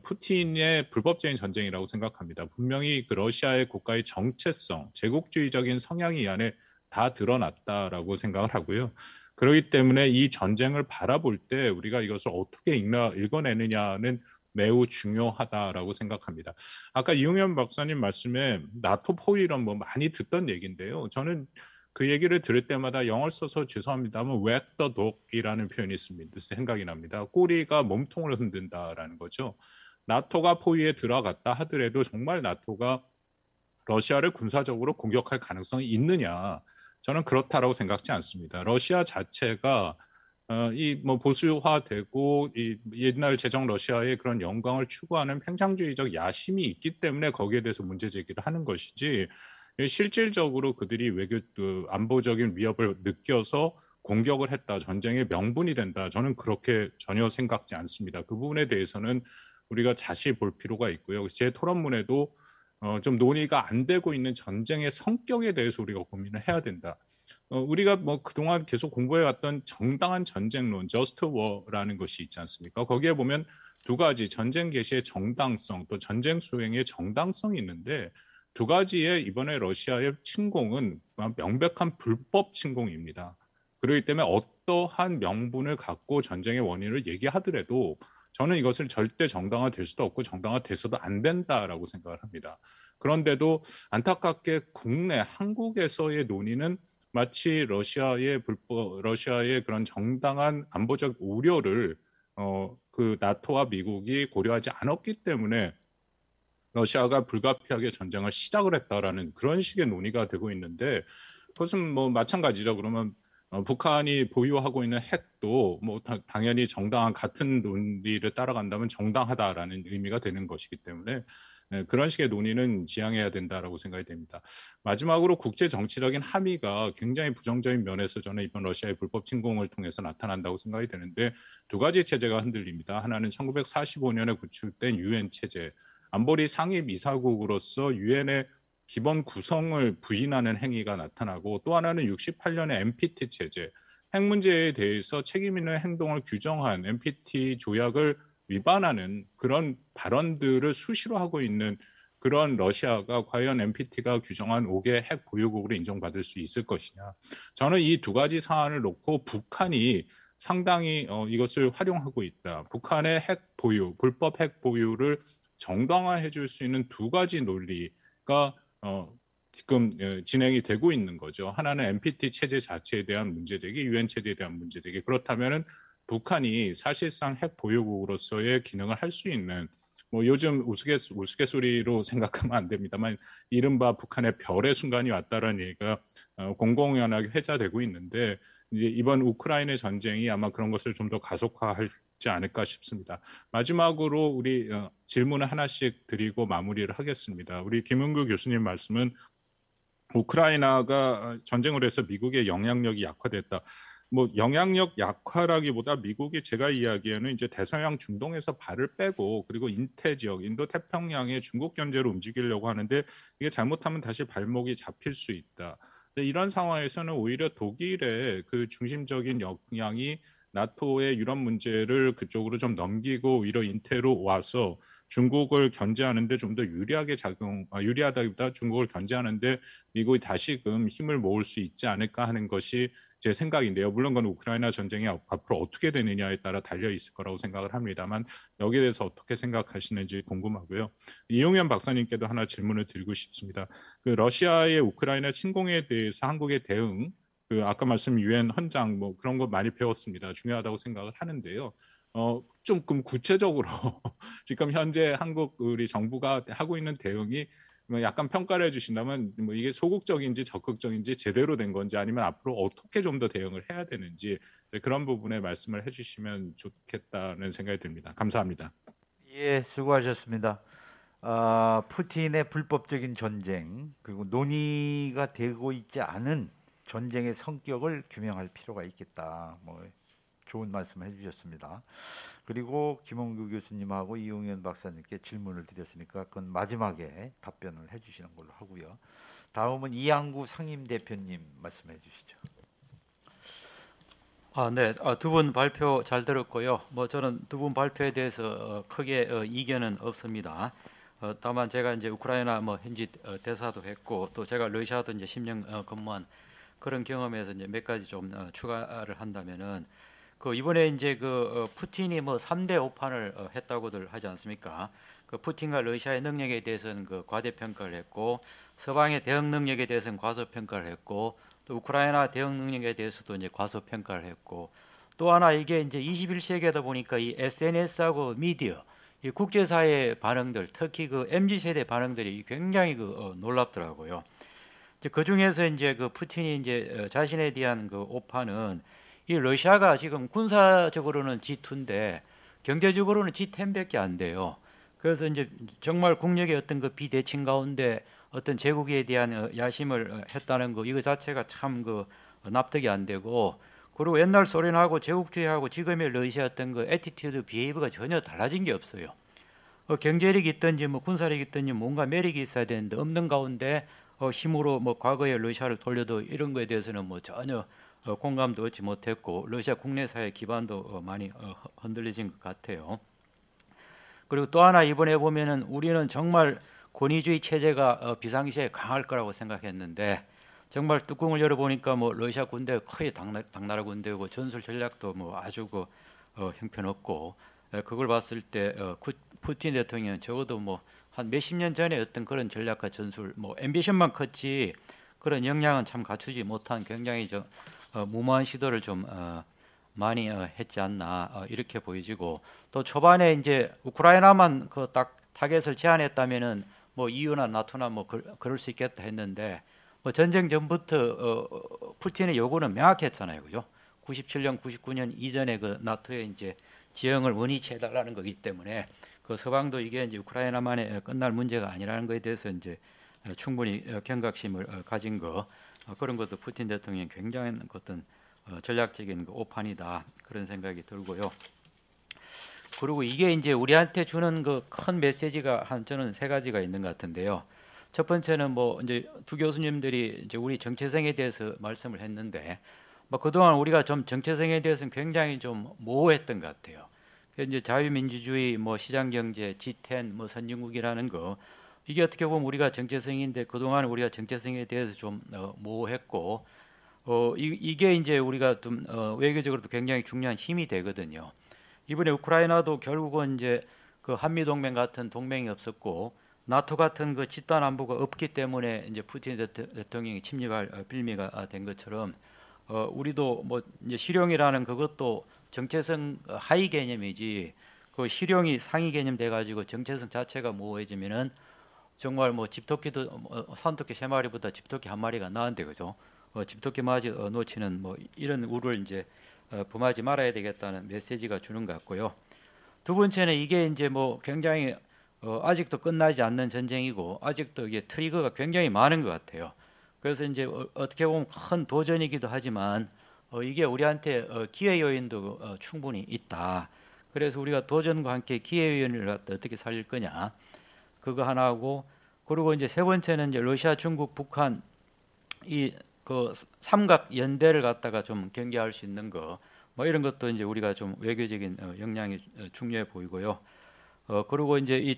푸틴의 불법적인 전쟁이라고 생각합니다. 분명히 그 러시아의 국가의 정체성, 제국주의적인 성향이 이 안에 다 드러났다라고 생각을 하고요. 그렇기 때문에 이 전쟁을 바라볼 때 우리가 이것을 어떻게 읽어내느냐는 매우 중요하다라고 생각합니다. 아까 이용현 박사님 말씀에 나토 포위론 뭐 많이 듣던 얘기인데요. 저는 그 얘기를 들을 때마다 영어를 써서 죄송합니다만 wag the dog이라는 표현이 있습니다. 생각이 납니다. 꼬리가 몸통을 흔든다라는 거죠. 나토가 포위에 들어갔다 하더라도 정말 나토가 러시아를 군사적으로 공격할 가능성이 있느냐? 저는 그렇다라고 생각지 않습니다. 러시아 자체가 이 뭐 보수화되고 이 옛날 제정 러시아의 그런 영광을 추구하는 팽창주의적 야심이 있기 때문에 거기에 대해서 문제 제기를 하는 것이지 실질적으로 그들이 안보적인 위협을 느껴서 공격을 했다, 전쟁의 명분이 된다. 저는 그렇게 전혀 생각지 않습니다. 그 부분에 대해서는 우리가 자세히 볼 필요가 있고요. 제 토론문에도 좀 논의가 안 되고 있는 전쟁의 성격에 대해서 우리가 고민을 해야 된다. 우리가 뭐 그동안 계속 공부해왔던 정당한 전쟁론, just war라는 것이 있지 않습니까? 거기에 보면 두 가지 전쟁 개시의 정당성, 또 전쟁 수행의 정당성이 있는데 두 가지의 이번에 러시아의 침공은 명백한 불법 침공입니다. 그렇기 때문에 어떠한 명분을 갖고 전쟁의 원인을 얘기하더라도 저는 이것을 절대 정당화될 수도 없고 정당화돼서도 안 된다라고 생각을 합니다. 그런데도 안타깝게 국내 한국에서의 논의는 마치 러시아의 그런 정당한 안보적 우려를 그 나토와 미국이 고려하지 않았기 때문에 러시아가 불가피하게 전쟁을 시작을 했다라는 그런 식의 논의가 되고 있는데 그것은 뭐 마찬가지죠. 그러면 북한이 보유하고 있는 핵도 뭐 당연히 정당한 같은 논리를 따라간다면 정당하다라는 의미가 되는 것이기 때문에 그런 식의 논의는 지양해야 된다라고 생각이 됩니다. 마지막으로 국제 정치적인 함의가 굉장히 부정적인 면에서 저는 이번 러시아의 불법 침공을 통해서 나타난다고 생각이 되는데 두 가지 체제가 흔들립니다. 하나는 1945년에 구축된 유엔 체제, 안보리 상임 이사국으로서 유엔의 기본 구성을 부인하는 행위가 나타나고 또 하나는 68년의 NPT 체제, 핵 문제에 대해서 책임 있는 행동을 규정한 NPT 조약을 위반하는 그런 발언들을 수시로 하고 있는 그런 러시아가 과연 NPT가 규정한 5개 핵 보유국으로 인정받을 수 있을 것이냐. 저는 이 두 가지 사안을 놓고 북한이 상당히 이것을 활용하고 있다. 북한의 핵 보유, 불법 핵 보유를 정당화해 줄 수 있는 두 가지 논리가 지금 진행이 되고 있는 거죠. 하나는 NPT 체제 자체에 대한 문제제기, UN 체제에 대한 문제제기. 그렇다면은 북한이 사실상 핵 보유국으로서의 기능을 할 수 있는 뭐 요즘 우스갯소리로 생각하면 안 됩니다만 이른바 북한의 별의 순간이 왔다라는 얘기가 공공연하게 회자되고 있는데 이제 이번 우크라이나 전쟁이 아마 그런 것을 좀 더 가속화하지 않을까 싶습니다. 마지막으로 우리 질문을 하나씩 드리고 마무리를 하겠습니다. 우리 김은규 교수님 말씀은 우크라이나가 전쟁을 해서 미국의 영향력이 약화됐다. 뭐 영향력 약화라기보다 미국이 제가 이야기에는 이제 대서양 중동에서 발을 빼고 그리고 인태 지역, 인도 태평양의 중국 견제로 움직이려고 하는데 이게 잘못하면 다시 발목이 잡힐 수 있다. 근데 이런 상황에서는 오히려 독일의 그 중심적인 역량이 나토의 유럽 문제를 그쪽으로 좀 넘기고 오히려 인태로 와서 중국을 견제하는데 좀 더 유리하다기보다 중국을 견제하는데 미국이 다시금 힘을 모을 수 있지 않을까 하는 것이 제 생각인데요. 물론 그건 우크라이나 전쟁이 앞으로 어떻게 되느냐에 따라 달려 있을 거라고 생각을 합니다만 여기에 대해서 어떻게 생각하시는지 궁금하고요. 이용현 박사님께도 하나 질문을 드리고 싶습니다. 그 러시아의 우크라이나 침공에 대해서 한국의 대응, 그 아까 말씀 유엔 헌장 뭐 그런 거 많이 배웠습니다. 중요하다고 생각을 하는데요. 좀 그럼 구체적으로 지금 현재 한국 우리 정부가 하고 있는 대응이 뭐 약간 평가를 해주신다면 뭐 이게 소극적인지 적극적인지 제대로 된 건지 아니면 앞으로 어떻게 좀 더 대응을 해야 되는지 그런 부분에 말씀을 해주시면 좋겠다는 생각이 듭니다. 감사합니다. 예, 수고하셨습니다. 푸틴의 불법적인 전쟁 그리고 논의가 되고 있지 않은 전쟁의 성격을 규명할 필요가 있겠다. 뭐 좋은 말씀 해주셨습니다. 그리고 김홍규 교수님하고 이용현 박사님께 질문을 드렸으니까 그건 마지막에 답변을 해주시는 걸로 하고요. 다음은 이양구 상임대표님 말씀해 주시죠. 네. 두 분 발표 잘 들었고요. 뭐 저는 두 분 발표에 대해서 크게 이견은 없습니다. 다만 제가 이제 우크라이나 뭐 현지 대사도 했고 또 제가 러시아도 이제 10년 근무한 그런 경험에서 이제 몇 가지 좀 추가를 한다면은 그 이번에 이제 그 푸틴이 뭐 3대 오판을 했다고들 하지 않습니까? 그 푸틴과 러시아의 능력에 대해서는 그 과대평가를 했고 서방의 대응 능력에 대해서는 과소평가를 했고 또 우크라이나 대응 능력에 대해서도 이제 과소평가를 했고 또 하나 이게 이제 21세기다 보니까 이 SNS하고 미디어 이 국제사회의 반응들 특히 그 MZ 세대 반응들이 굉장히 그 놀랍더라고요. 이제 그 중에서 이제 그 푸틴이 이제 자신에 대한 그 오판은 이 러시아가 지금 군사적으로는 G2인데 경제적으로는 G10밖에 안 돼요. 그래서 이제 정말 국력의 어떤 그 비대칭 가운데 어떤 제국에 대한 야심을 했다는 거 이거 자체가 참 그 납득이 안 되고 그리고 옛날 소련하고 제국주의하고 지금의 러시아 어떤 그 애티튜드 비헤이브가 전혀 달라진 게 없어요. 경제력이 있든지 뭐 군사력이 있든지 뭔가 매력이 있어야 되는데 없는 가운데 힘으로 뭐 과거의 러시아를 돌려도 이런 거에 대해서는 뭐 전혀 공감도 얻지 못했고 러시아 국내 사회 기반도 많이 흔들려진 것 같아요. 그리고 또 하나 이번에 보면은 우리는 정말 권위주의 체제가 비상시에 강할 거라고 생각했는데 정말 뚜껑을 열어보니까 뭐 러시아 군대 거의 당나라 군대고 전술 전략도 뭐 아주 그 형편없고 그걸 봤을 때 푸틴 대통령은 적어도 뭐 한 몇십 년 전에 어떤 그런 전략과 전술 뭐 앰비션만 컸지 그런 역량은 참 갖추지 못한 굉장히 무모한 시도를 좀 많이 했지 않나 이렇게 보여지고 또 초반에 이제 우크라이나만 그 딱 타겟을 제한했다면은 뭐 EU나 나토나 뭐 그럴 수 있겠다 했는데 뭐 전쟁 전부터 푸틴의 요구는 명확했잖아요, 그죠? 97년, 99년 이전에 그 나토에 이제 지형을 원위치 해달라는 거기 때문에 그 서방도 이게 이제 우크라이나만에 끝날 문제가 아니라는 것에 대해서 이제 충분히 경각심을 가진 거 그런 것도 푸틴 대통령이 굉장한 어떤 전략적인 그 오판이다 그런 생각이 들고요. 그리고 이게 이제 우리한테 주는 그 큰 메시지가 저는 세 가지가 있는 것 같은데요. 첫 번째는 뭐 이제 두 교수님들이 이제 우리 정체성에 대해서 말씀을 했는데 뭐 그동안 우리가 좀 정체성에 대해서는 굉장히 좀 모호했던 것 같아요. 이제 자유민주주의, 뭐 시장경제, G10, 뭐 선진국이라는 거 이게 어떻게 보면 우리가 정체성인데 그동안 우리가 정체성에 대해서 좀 모호했고 이게 이제 우리가 좀 외교적으로도 굉장히 중요한 힘이 되거든요. 이번에 우크라이나도 결국은 이제 그 한미 동맹 같은 동맹이 없었고 나토 같은 그 집단 안보가 없기 때문에 이제 푸틴 대통령이 침략할 빌미가 된 것처럼 우리도 뭐 이제 실용이라는 그것도 정체성 하위 개념이지 그 실용이 상위 개념 돼 가지고 정체성 자체가 모호해지면은 정말 뭐 집토끼도 산토끼 세 마리보다 집토끼 한 마리가 나은데 그죠? 집토끼 맞이 놓치는 뭐 이런 우를 이제 범하지 말아야 되겠다는 메시지가 주는 것 같고요. 두 번째는 이게 이제 뭐 굉장히 아직도 끝나지 않는 전쟁이고 아직도 이게 트리거가 굉장히 많은 것 같아요. 그래서 이제 어떻게 보면 큰 도전이기도 하지만 이게 우리한테 기회 요인도 충분히 있다. 그래서 우리가 도전과 함께 기회 요인을 어떻게 살릴 거냐 그거 하나하고 그리고 이제 세 번째는 이제 러시아, 중국, 북한 이 그 삼각 연대를 갖다가 좀 경계할 수 있는 거 뭐 이런 것도 이제 우리가 좀 외교적인 역량이 중요해 보이고요. 그리고 이제 이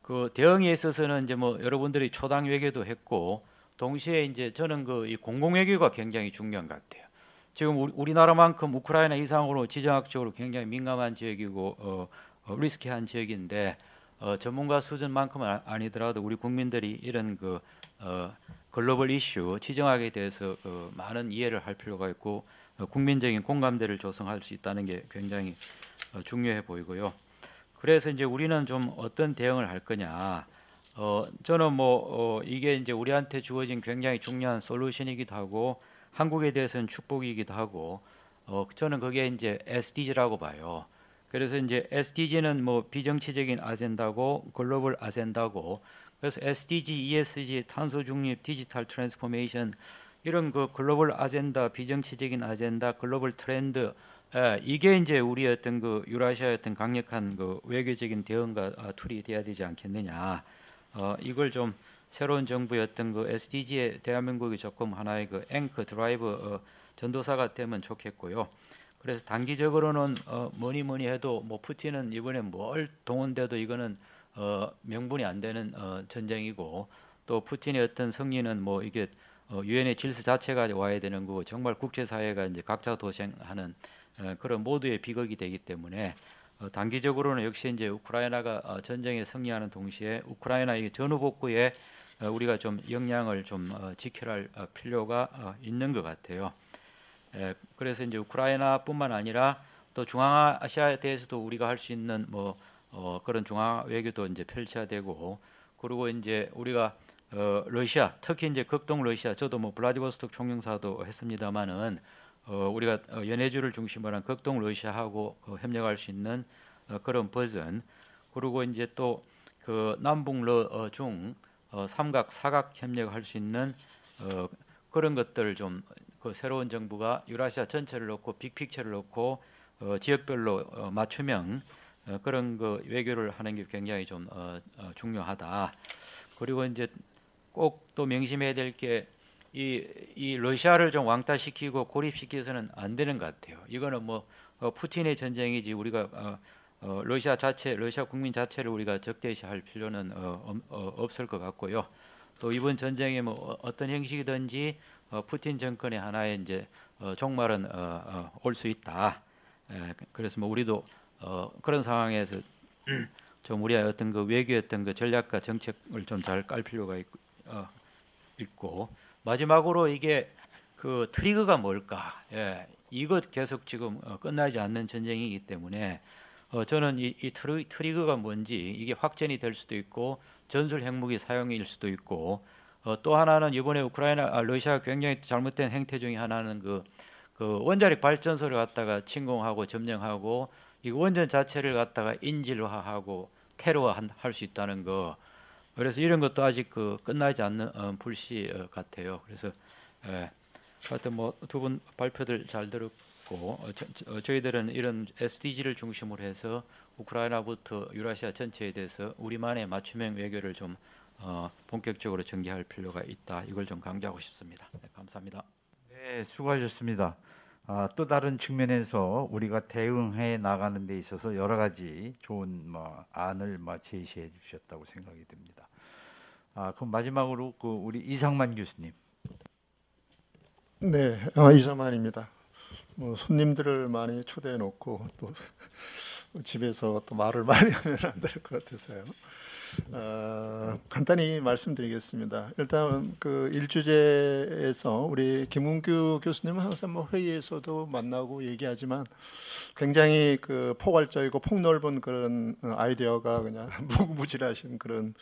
그 대응에 있어서는 이제 뭐 여러분들이 초당 외교도 했고 동시에 이제 저는 그 이 공공 외교가 굉장히 중요한 것 같아요. 지금 우리나라만큼 우크라이나 이상으로 지정학적으로 굉장히 민감한 지역이고 리스키한 지역인데 전문가 수준만큼은 아니더라도 우리 국민들이 이런 그 글로벌 이슈 지정학에 대해서 많은 이해를 할 필요가 있고 국민적인 공감대를 조성할 수 있다는 게 굉장히 중요해 보이고요. 그래서 이제 우리는 좀 어떤 대응을 할 거냐. 저는 뭐 이게 이제 우리한테 주어진 굉장히 중요한 솔루션이기도 하고 한국에 대해서는 축복이기도 하고 저는 그게 이제 SDG라고 봐요. 그래서 이제 SDG는 뭐 비정치적인 아젠다고 글로벌 아젠다고 그래서 SDG, ESG, 탄소 중립, 디지털 트랜스포메이션 이런 그 글로벌 아젠다, 비정치적인 아젠다, 글로벌 트렌드 이게 이제 우리 어떤 그 유라시아의 어떤 강력한 그 외교적인 대응과 툴이 돼야 되지 않겠느냐. 이걸 좀 새로운 정부의 어떤 그 SDG에 대한민국이 조금 하나의 그 앵커 드라이브 전도사가 되면 좋겠고요. 그래서 단기적으로는 뭐니 해도 뭐 푸틴은 이번에 뭘 동원돼도 이거는 명분이 안 되는 전쟁이고 또 푸틴의 어떤 승리는 뭐 이게 유엔의 질서 자체가 와야 되는 거고 정말 국제사회가 이제 각자 도생하는 그런 모두의 비극이 되기 때문에 단기적으로는 역시 이제 우크라이나가 전쟁에 승리하는 동시에 우크라이나의 전후복구에 우리가 좀 역량을 좀 지켜야 할 필요가 있는 것 같아요. 그래서 이제 우크라이나뿐만 아니라 또 중앙아시아에 대해서도 우리가 할 수 있는 뭐 그런 중앙 외교도 이제 펼쳐야 되고 그리고 이제 우리가 러시아 특히 이제 극동 러시아 저도 뭐 블라디보스톡 총영사도 했습니다만은 우리가 연해주를 중심으로 한 극동 러시아하고 협력할 수 있는 그런 버전 그리고 이제 또 그 남북 중 삼각 사각 협력할 수 있는 그런 것들을 좀 그 새로운 정부가 유라시아 전체를 놓고 빅픽처를 놓고 지역별로 맞춤형 그런 그 외교를 하는 게 굉장히 좀 중요하다. 그리고 이제 꼭 또 명심해야 될 게 이 러시아를 좀 왕따시키고 고립시켜서는 안 되는 것 같아요. 이거는 뭐 푸틴의 전쟁이지 우리가 러시아 국민 자체를 우리가 적대시할 필요는 없을 것 같고요. 또 이번 전쟁에 뭐 어떤 형식이든지 푸틴 정권의 하나의 이제 종말은 올 수 있다. 그래서 뭐 우리도 그런 상황에서 좀 우리의 어떤 그 외교였던 그 전략과 정책을 좀 잘 깔 필요가 있고 마지막으로 이게 그 트리거가 뭘까? 이것 계속 지금 끝나지 않는 전쟁이기 때문에 저는 이 트리거가 뭔지 이게 확전이 될 수도 있고 전술 핵무기 사용일 수도 있고 또 하나는 이번에 러시아가 굉장히 잘못된 행태 중에 하나는 그 원자력 발전소를 갖다가 침공하고 점령하고 이 원전 자체를 갖다가 인질화하고 테러할 수 있다는 거. 그래서 이런 것도 아직 끝나지 않는 불씨 같아요. 그래서 하여튼 뭐 두 분 발표들 잘 들었고 저희들은 이런 SDG를 중심으로 해서 우크라이나부터 유라시아 전체에 대해서 우리만의 맞춤형 외교를 좀 본격적으로 전개할 필요가 있다. 이걸 좀 강조하고 싶습니다. 네, 감사합니다. 네, 수고하셨습니다. 또 다른 측면에서 우리가 대응해 나가는 데 있어서 여러 가지 좋은 안을 제시해 주셨다고 생각이 듭니다. 그럼 마지막으로 우리 이상만 교수님. 네, 이사만입니다. 손님들을 많이 초대해 놓고 또 집에서 또 말을 많이 하면 안 될 것 같아서요. 간단히 말씀드리겠습니다. 일단 그 일주제에서 우리 김은규 교수님은 항상 뭐 회의에서도 만나고 얘기하지만 굉장히 그 포괄적이고 폭넓은 그런 아이디어가 그냥 무궁무진하신 그런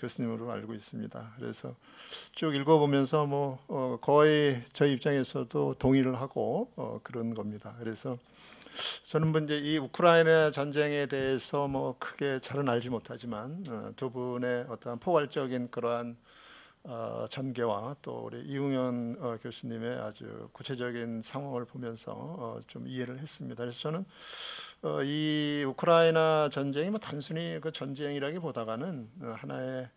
교수님으로 알고 있습니다. 그래서 쭉 읽어보면서 뭐 거의 저희 입장에서도 동의를 하고 그런 겁니다. 그래서 저는 뭐 이제 이 우크라이나 전쟁에 대해서 뭐 크게 잘은 알지 못하지만 두 분의 어떤 포괄적인 그러한 전개와 또 우리 이웅현 교수님의 아주 구체적인 상황을 보면서 좀 이해를 했습니다. 그래서 저는 이 우크라이나 전쟁이 뭐 단순히 그 전쟁이라기보다는 하나의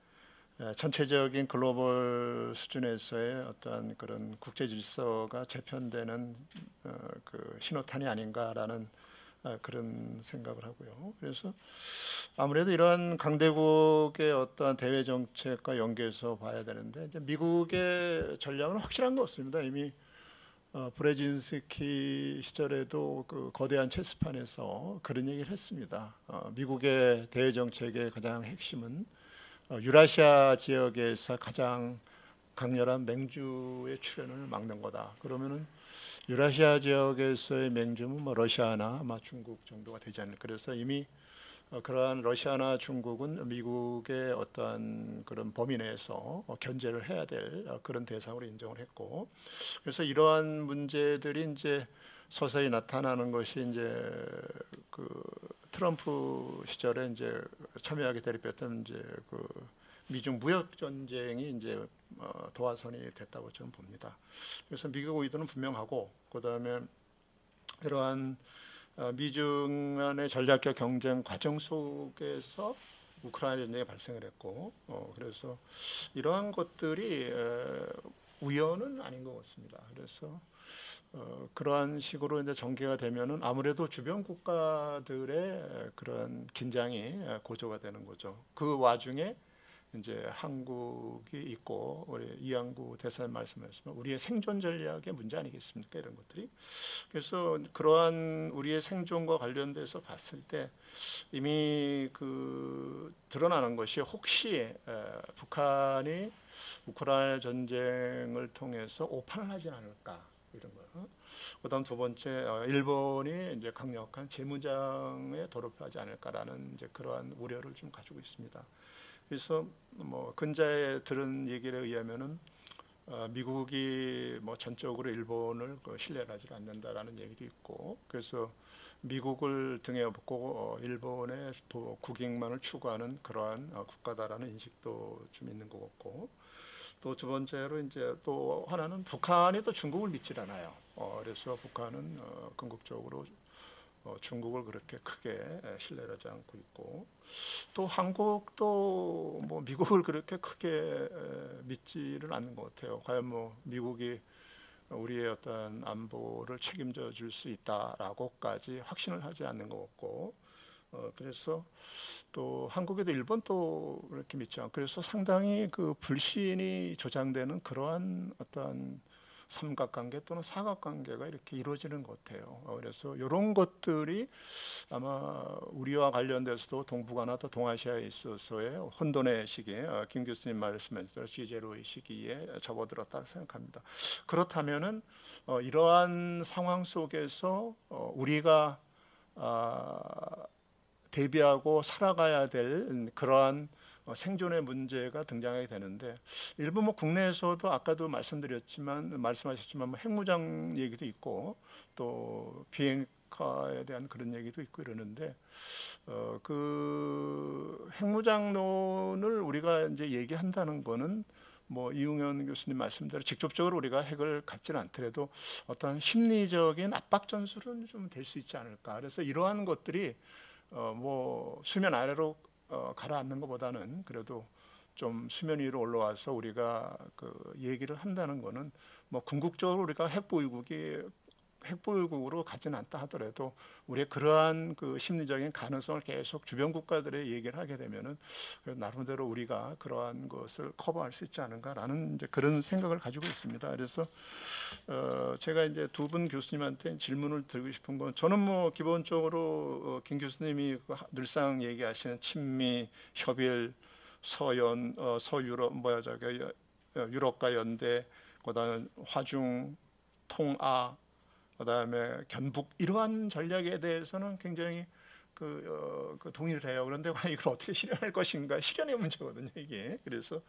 전체적인 글로벌 수준에서의 어떤 그런 국제 질서가 재편되는 그 신호탄이 아닌가라는 그런 생각을 하고요. 그래서 아무래도 이러한 강대국의 어떠한 대외 정책과 연계해서 봐야 되는데 이제 미국의 전략은 확실한 것 같습니다. 이미 브레진스키 시절에도 그 거대한 체스판에서 그런 얘기를 했습니다. 미국의 대외 정책의 가장 핵심은 유라시아 지역에서 가장 강렬한 맹주의 출현을 막는 거다. 그러면은 유라시아 지역에서의 맹주는 뭐 러시아나 아마 중국 정도가 되지 않을까. 그래서 이미 그러한 러시아나 중국은 미국의 어떠한 그런 범위 내에서 견제를 해야 될 그런 대상으로 인정을 했고, 그래서 이러한 문제들이 이제 서서히 나타나는 것이 이제 그 트럼프 시절에 이제 첨예하게 대립했던 이제 그 미중 무역 전쟁이 이제 도화선이 됐다고 저는 봅니다. 그래서 미국 의도는 분명하고, 그다음에 이러한 미중 간의 전략적 경쟁 과정 속에서 우크라이나 전쟁이 발생을 했고, 그래서 이러한 것들이 우연은 아닌 것 같습니다. 그래서 그러한 식으로 이제 전개가 되면은 아무래도 주변 국가들의 그런 긴장이 고조가 되는 거죠. 그 와중에 이제 한국이 있고 우리 이양구 대사님 말씀하셨지만 우리의 생존 전략의 문제 아니겠습니까? 이런 것들이. 그래서 그러한 우리의 생존과 관련돼서 봤을 때 이미 그 드러나는 것이 혹시 북한이 우크라이나 전쟁을 통해서 오판을 하지 않을까 이런 거. 그다음 두 번째 일본이 이제 강력한 재무장에 돌입하지 않을까라는 이제 그러한 우려를 좀 가지고 있습니다. 그래서 뭐 근자에 들은 얘기에 의하면은 미국이 뭐 전적으로 일본을 신뢰하지 않는다라는 얘기도 있고, 그래서 미국을 등에 업고 일본의 국익만을 추구하는 그러한 국가다라는 인식도 좀 있는 것 같고, 또 두 번째로 이제 또 하나는 북한이 또 중국을 믿질 않아요. 그래서 북한은 궁극적으로 중국을 그렇게 크게 신뢰를 하지 않고 있고, 또 한국도 뭐 미국을 그렇게 크게 믿지를 않는 것 같아요. 과연 뭐 미국이 우리의 어떤 안보를 책임져 줄 수 있다라고까지 확신을 하지 않는 것 같고, 그래서 또 한국에도 일본도 그렇게 믿지 않고, 그래서 상당히 그 불신이 조장되는 그러한 어떤 삼각관계 또는 사각관계가 이렇게 이루어지는 것 같아요. 그래서 이런 것들이 아마 우리와 관련돼서도 동북아나 또 동아시아에 있어서의 혼돈의 시기에 김 교수님 말씀하신 대로 G0의 시기에 접어들었다고 생각합니다. 그렇다면은 이러한 상황 속에서 우리가 대비하고 살아가야 될 그러한 생존의 문제가 등장하게 되는데, 일부 뭐 국내에서도 아까도 말씀하셨지만 뭐 핵무장 얘기도 있고 또 비핵화에 대한 그런 얘기도 있고 이러는데, 그 핵무장론을 우리가 이제 얘기한다는 거는 뭐 이웅현 교수님 말씀대로 직접적으로 우리가 핵을 갖지는 않더라도 어떤 심리적인 압박 전술은 좀 될 수 있지 않을까. 그래서 이러한 것들이 뭐 수면 아래로 가라앉는 것보다는 그래도 좀 수면 위로 올라와서 우리가 그 얘기를 한다는 거는 뭐 궁극적으로 우리가 핵 보유국이 핵보유국으로 가지는 않다 하더라도 우리의 그러한 그 심리적인 가능성을 계속 주변 국가들에 얘기를 하게 되면은 나름대로 우리가 그러한 것을 커버할 수 있지 않은가라는 이제 그런 생각을 가지고 있습니다. 그래서 제가 이제 두 분 교수님한테 질문을 드리고 싶은 건, 저는 뭐 기본적으로 김 교수님이 늘상 얘기하시는 친미, 협일, 서연, 서유럽 유럽과 연대, 그다음에 화중, 통아, 그다음에 견북, 이러한 전략에 대해서는 굉장히 그 동의를 해요. 그런데 과연 이걸 어떻게 실현할 것인가, 실현의 문제거든요, 이게. 그래서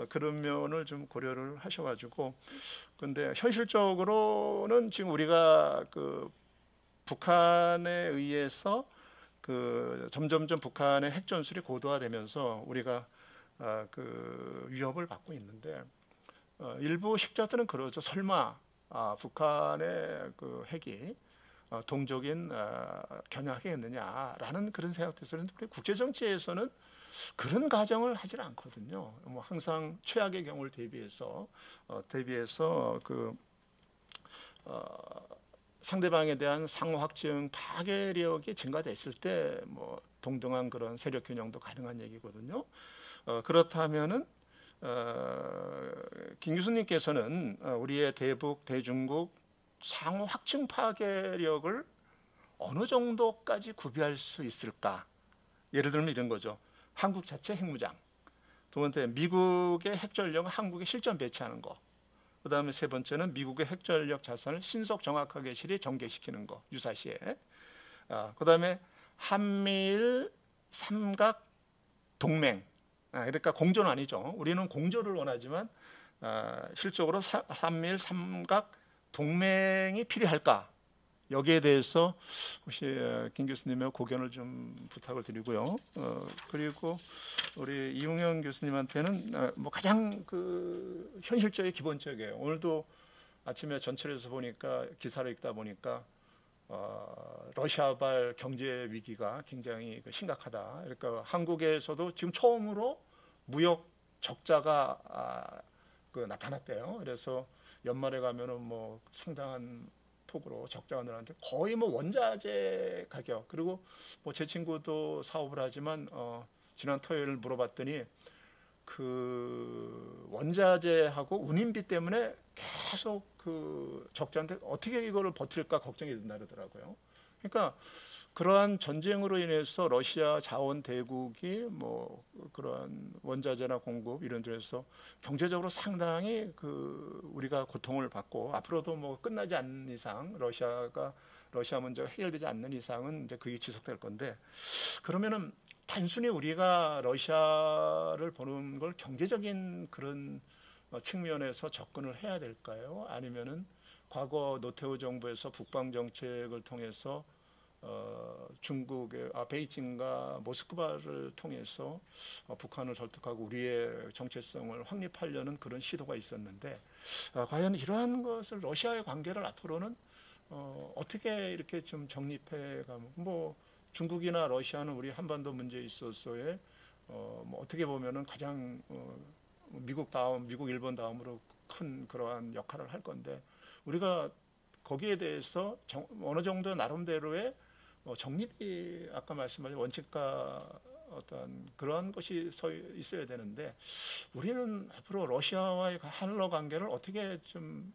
그런 면을 좀 고려를 하셔가지고, 근데 현실적으로는 지금 우리가 그 북한에 의해서 그 점점점 북한의 핵 전술이 고도화되면서 우리가 그 위협을 받고 있는데, 일부 식자들은 그러죠. 설마 북한의 그 핵이 동족인 겨냥하겠느냐라는 그런 생각도 있었는데, 우리 국제 정치에서는 그런 가정을 하질 않거든요. 뭐 항상 최악의 경우를 대비해서 그 상대방에 대한 상호 확증 파괴력이 증가됐을 때 뭐 동등한 그런 세력 균형도 가능한 얘기거든요. 그렇다면은 김 교수님께서는 우리의 대북, 대중국 상호 확증 파괴력을 어느 정도까지 구비할 수 있을까? 예를 들면 이런 거죠. 한국 자체 핵무장. 두 번째, 미국의 핵전력을 한국에 실전 배치하는 거. 그 다음에 세 번째는 미국의 핵전력 자산을 신속 정확하게 전개시키는 거, 유사시에. 그 다음에 한미일 삼각 동맹. 그러니까 공조는 아니죠. 우리는 공조를 원하지만 실적으로 한미일 삼각 동맹이 필요할까? 여기에 대해서 혹시 김 교수님의 고견을 좀 부탁을 드리고요. 그리고 우리 이웅영 교수님한테는 뭐 가장 그 현실적인 기본적이에요. 오늘도 아침에 전철에서 보니까 기사를 읽다 보니까 러시아발 경제 위기가 굉장히 심각하다. 그러니까 한국에서도 지금 처음으로 무역 적자가 나타났대요. 그래서 연말에 가면은 뭐 상당한 폭으로 적자가 늘었는데, 거의 뭐 원자재 가격, 그리고 뭐 제 친구도 사업을 하지만 지난 토요일 물어봤더니 그 원자재하고 운임비 때문에 계속 그 적자인데 어떻게 이거를 버틸까 걱정이 된다 그러더라고요. 그러니까 그러한 전쟁으로 인해서 러시아 자원 대국이 뭐 그러한 원자재나 공급 이런 데서 경제적으로 상당히 그 우리가 고통을 받고, 앞으로도 뭐 끝나지 않는 이상 러시아 문제가 해결되지 않는 이상은 이제 그게 지속될 건데, 그러면은 단순히 우리가 러시아를 보는 걸 경제적인 그런 측면에서 접근을 해야 될까요? 아니면은 과거 노태우 정부에서 북방 정책을 통해서 중국의 베이징과 모스크바를 통해서 북한을 설득하고 우리의 정체성을 확립하려는 그런 시도가 있었는데, 과연 이러한 것을 러시아의 관계를 앞으로는 어떻게 이렇게 좀 정립해 가면, 뭐 중국이나 러시아는 우리 한반도 문제에 있어서의 뭐 어떻게 보면은 가장 미국 일본 다음으로 큰 그러한 역할을 할 건데, 우리가 거기에 대해서 어느 정도 나름대로의 정립이, 아까 말씀하신 원칙과 어떤 그런 것이 있어야 되는데, 우리는 앞으로 러시아와의 한러 관계를 어떻게 좀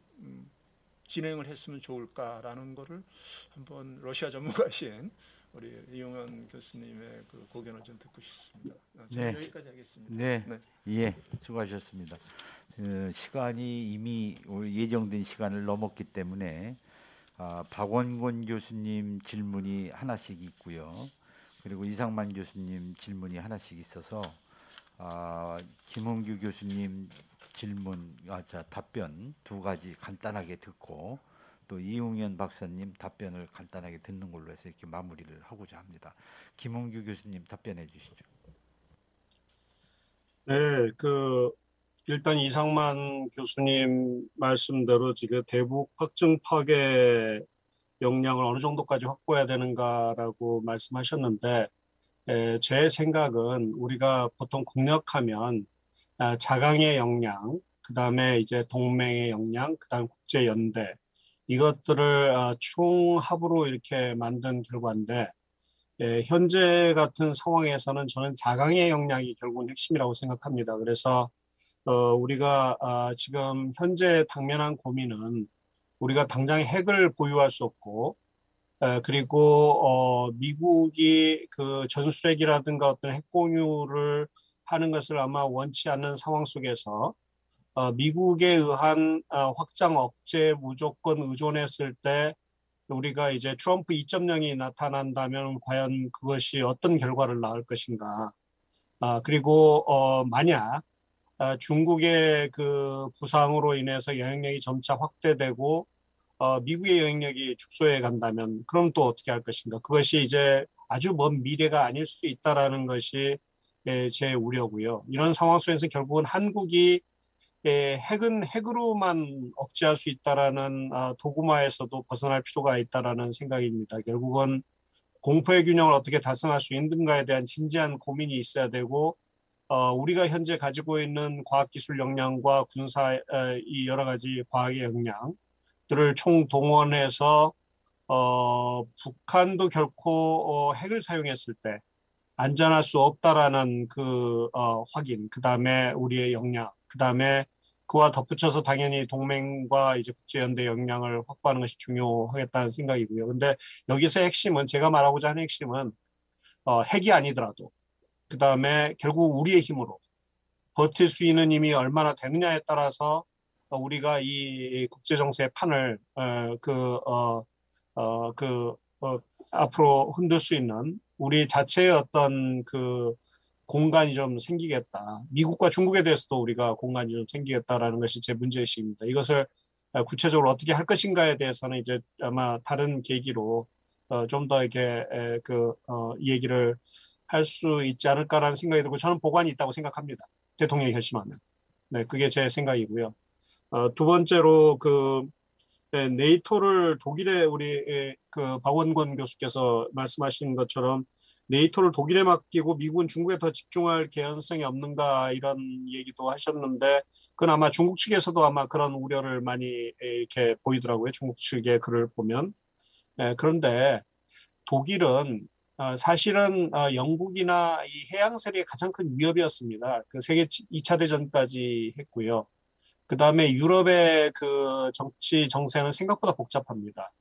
진행을 했으면 좋을까라는 거를 한번 러시아 전문가신 우리 이용현 교수님의 그 고견을 좀 듣고 싶습니다. 네. 여기까지 하겠습니다. 네, 예, 수고하셨습니다. 시간이 이미 예정된 시간을 넘었기 때문에 박원곤 교수님 질문이 하나씩 있고요. 그리고 이상만 교수님 질문이 하나씩 있어서 김홍규 교수님 답변 두 가지 간단하게 듣고, 또 이웅현 박사님 답변을 간단하게 듣는 걸로 해서 이렇게 마무리를 하고자 합니다. 김홍규 교수님 답변해 주시죠. 네, 일단 이상만 교수님 말씀대로 지금 대북 확증 파괴 역량을 어느 정도까지 확보해야 되는가라고 말씀하셨는데, 제 생각은 우리가 보통 국력하면 자강의 역량, 그 다음에 이제 동맹의 역량, 그 다음 국제 연대, 이것들을 총합으로 이렇게 만든 결과인데 현재 같은 상황에서는 저는 자강의 역량이 결국은 핵심이라고 생각합니다. 그래서 우리가 지금 현재 당면한 고민은 우리가 당장 핵을 보유할 수 없고 그리고 미국이 그 전술핵이라든가 어떤 핵 공유를 하는 것을 아마 원치 않는 상황 속에서 미국에 의한 확장 억제 무조건 의존했을 때 우리가 이제 트럼프 2.0이 나타난다면 과연 그것이 어떤 결과를 낳을 것인가. 그리고 만약 중국의 그 부상으로 인해서 영향력이 점차 확대되고 미국의 영향력이 축소해 간다면 그럼 또 어떻게 할 것인가. 그것이 이제 아주 먼 미래가 아닐 수도 있다라는 것이 제 우려고요. 이런 상황 속에서 결국은 한국이 핵은 핵으로만 억제할 수 있다라는 도구마에서도 벗어날 필요가 있다라는 생각입니다. 결국은 공포의 균형을 어떻게 달성할 수 있는가에 대한 진지한 고민이 있어야 되고 우리가 현재 가지고 있는 과학기술 역량과 군사 이 여러 가지 과학의 역량들을 총동원해서 북한도 결코 핵을 사용했을 때 안전할 수 없다라는 그 확인, 그 다음에 우리의 역량, 그 다음에 그와 덧붙여서 당연히 동맹과 이제 국제연대 역량을 확보하는 것이 중요하겠다는 생각이고요. 근데 여기서 핵심은 제가 말하고자 하는 핵심은 핵이 아니더라도 그 다음에 결국 우리의 힘으로 버틸 수 있는 힘이 얼마나 되느냐에 따라서 우리가 이 국제 정세의 판을 앞으로 흔들 수 있는 우리 자체의 어떤 그 공간이 좀 생기겠다. 미국과 중국에 대해서도 우리가 공간이 좀 생기겠다라는 것이 제 문제의식입니다. 이것을 구체적으로 어떻게 할 것인가에 대해서는 이제 아마 다른 계기로 좀 더 이렇게 이 얘기를 할 수 있지 않을까라는 생각이 들고 저는 보관이 있다고 생각합니다. 대통령이 결심하면. 네, 그게 제 생각이고요. 두 번째로 네이토를 독일에 우리 그 박원권 교수께서 말씀하신 것처럼 네이토를 독일에 맡기고 미국은 중국에 더 집중할 개연성이 없는가 이런 얘기도 하셨는데 그건 아마 중국 측에서도 아마 그런 우려를 많이 이렇게 보이더라고요. 중국 측의 글을 보면. 그런데 독일은 사실은 영국이나 이 해양 세력의 가장 큰 위협이었습니다. 그 세계 2차 대전까지 했고요. 그 다음에 유럽의 그 정치 정세는 생각보다 복잡합니다.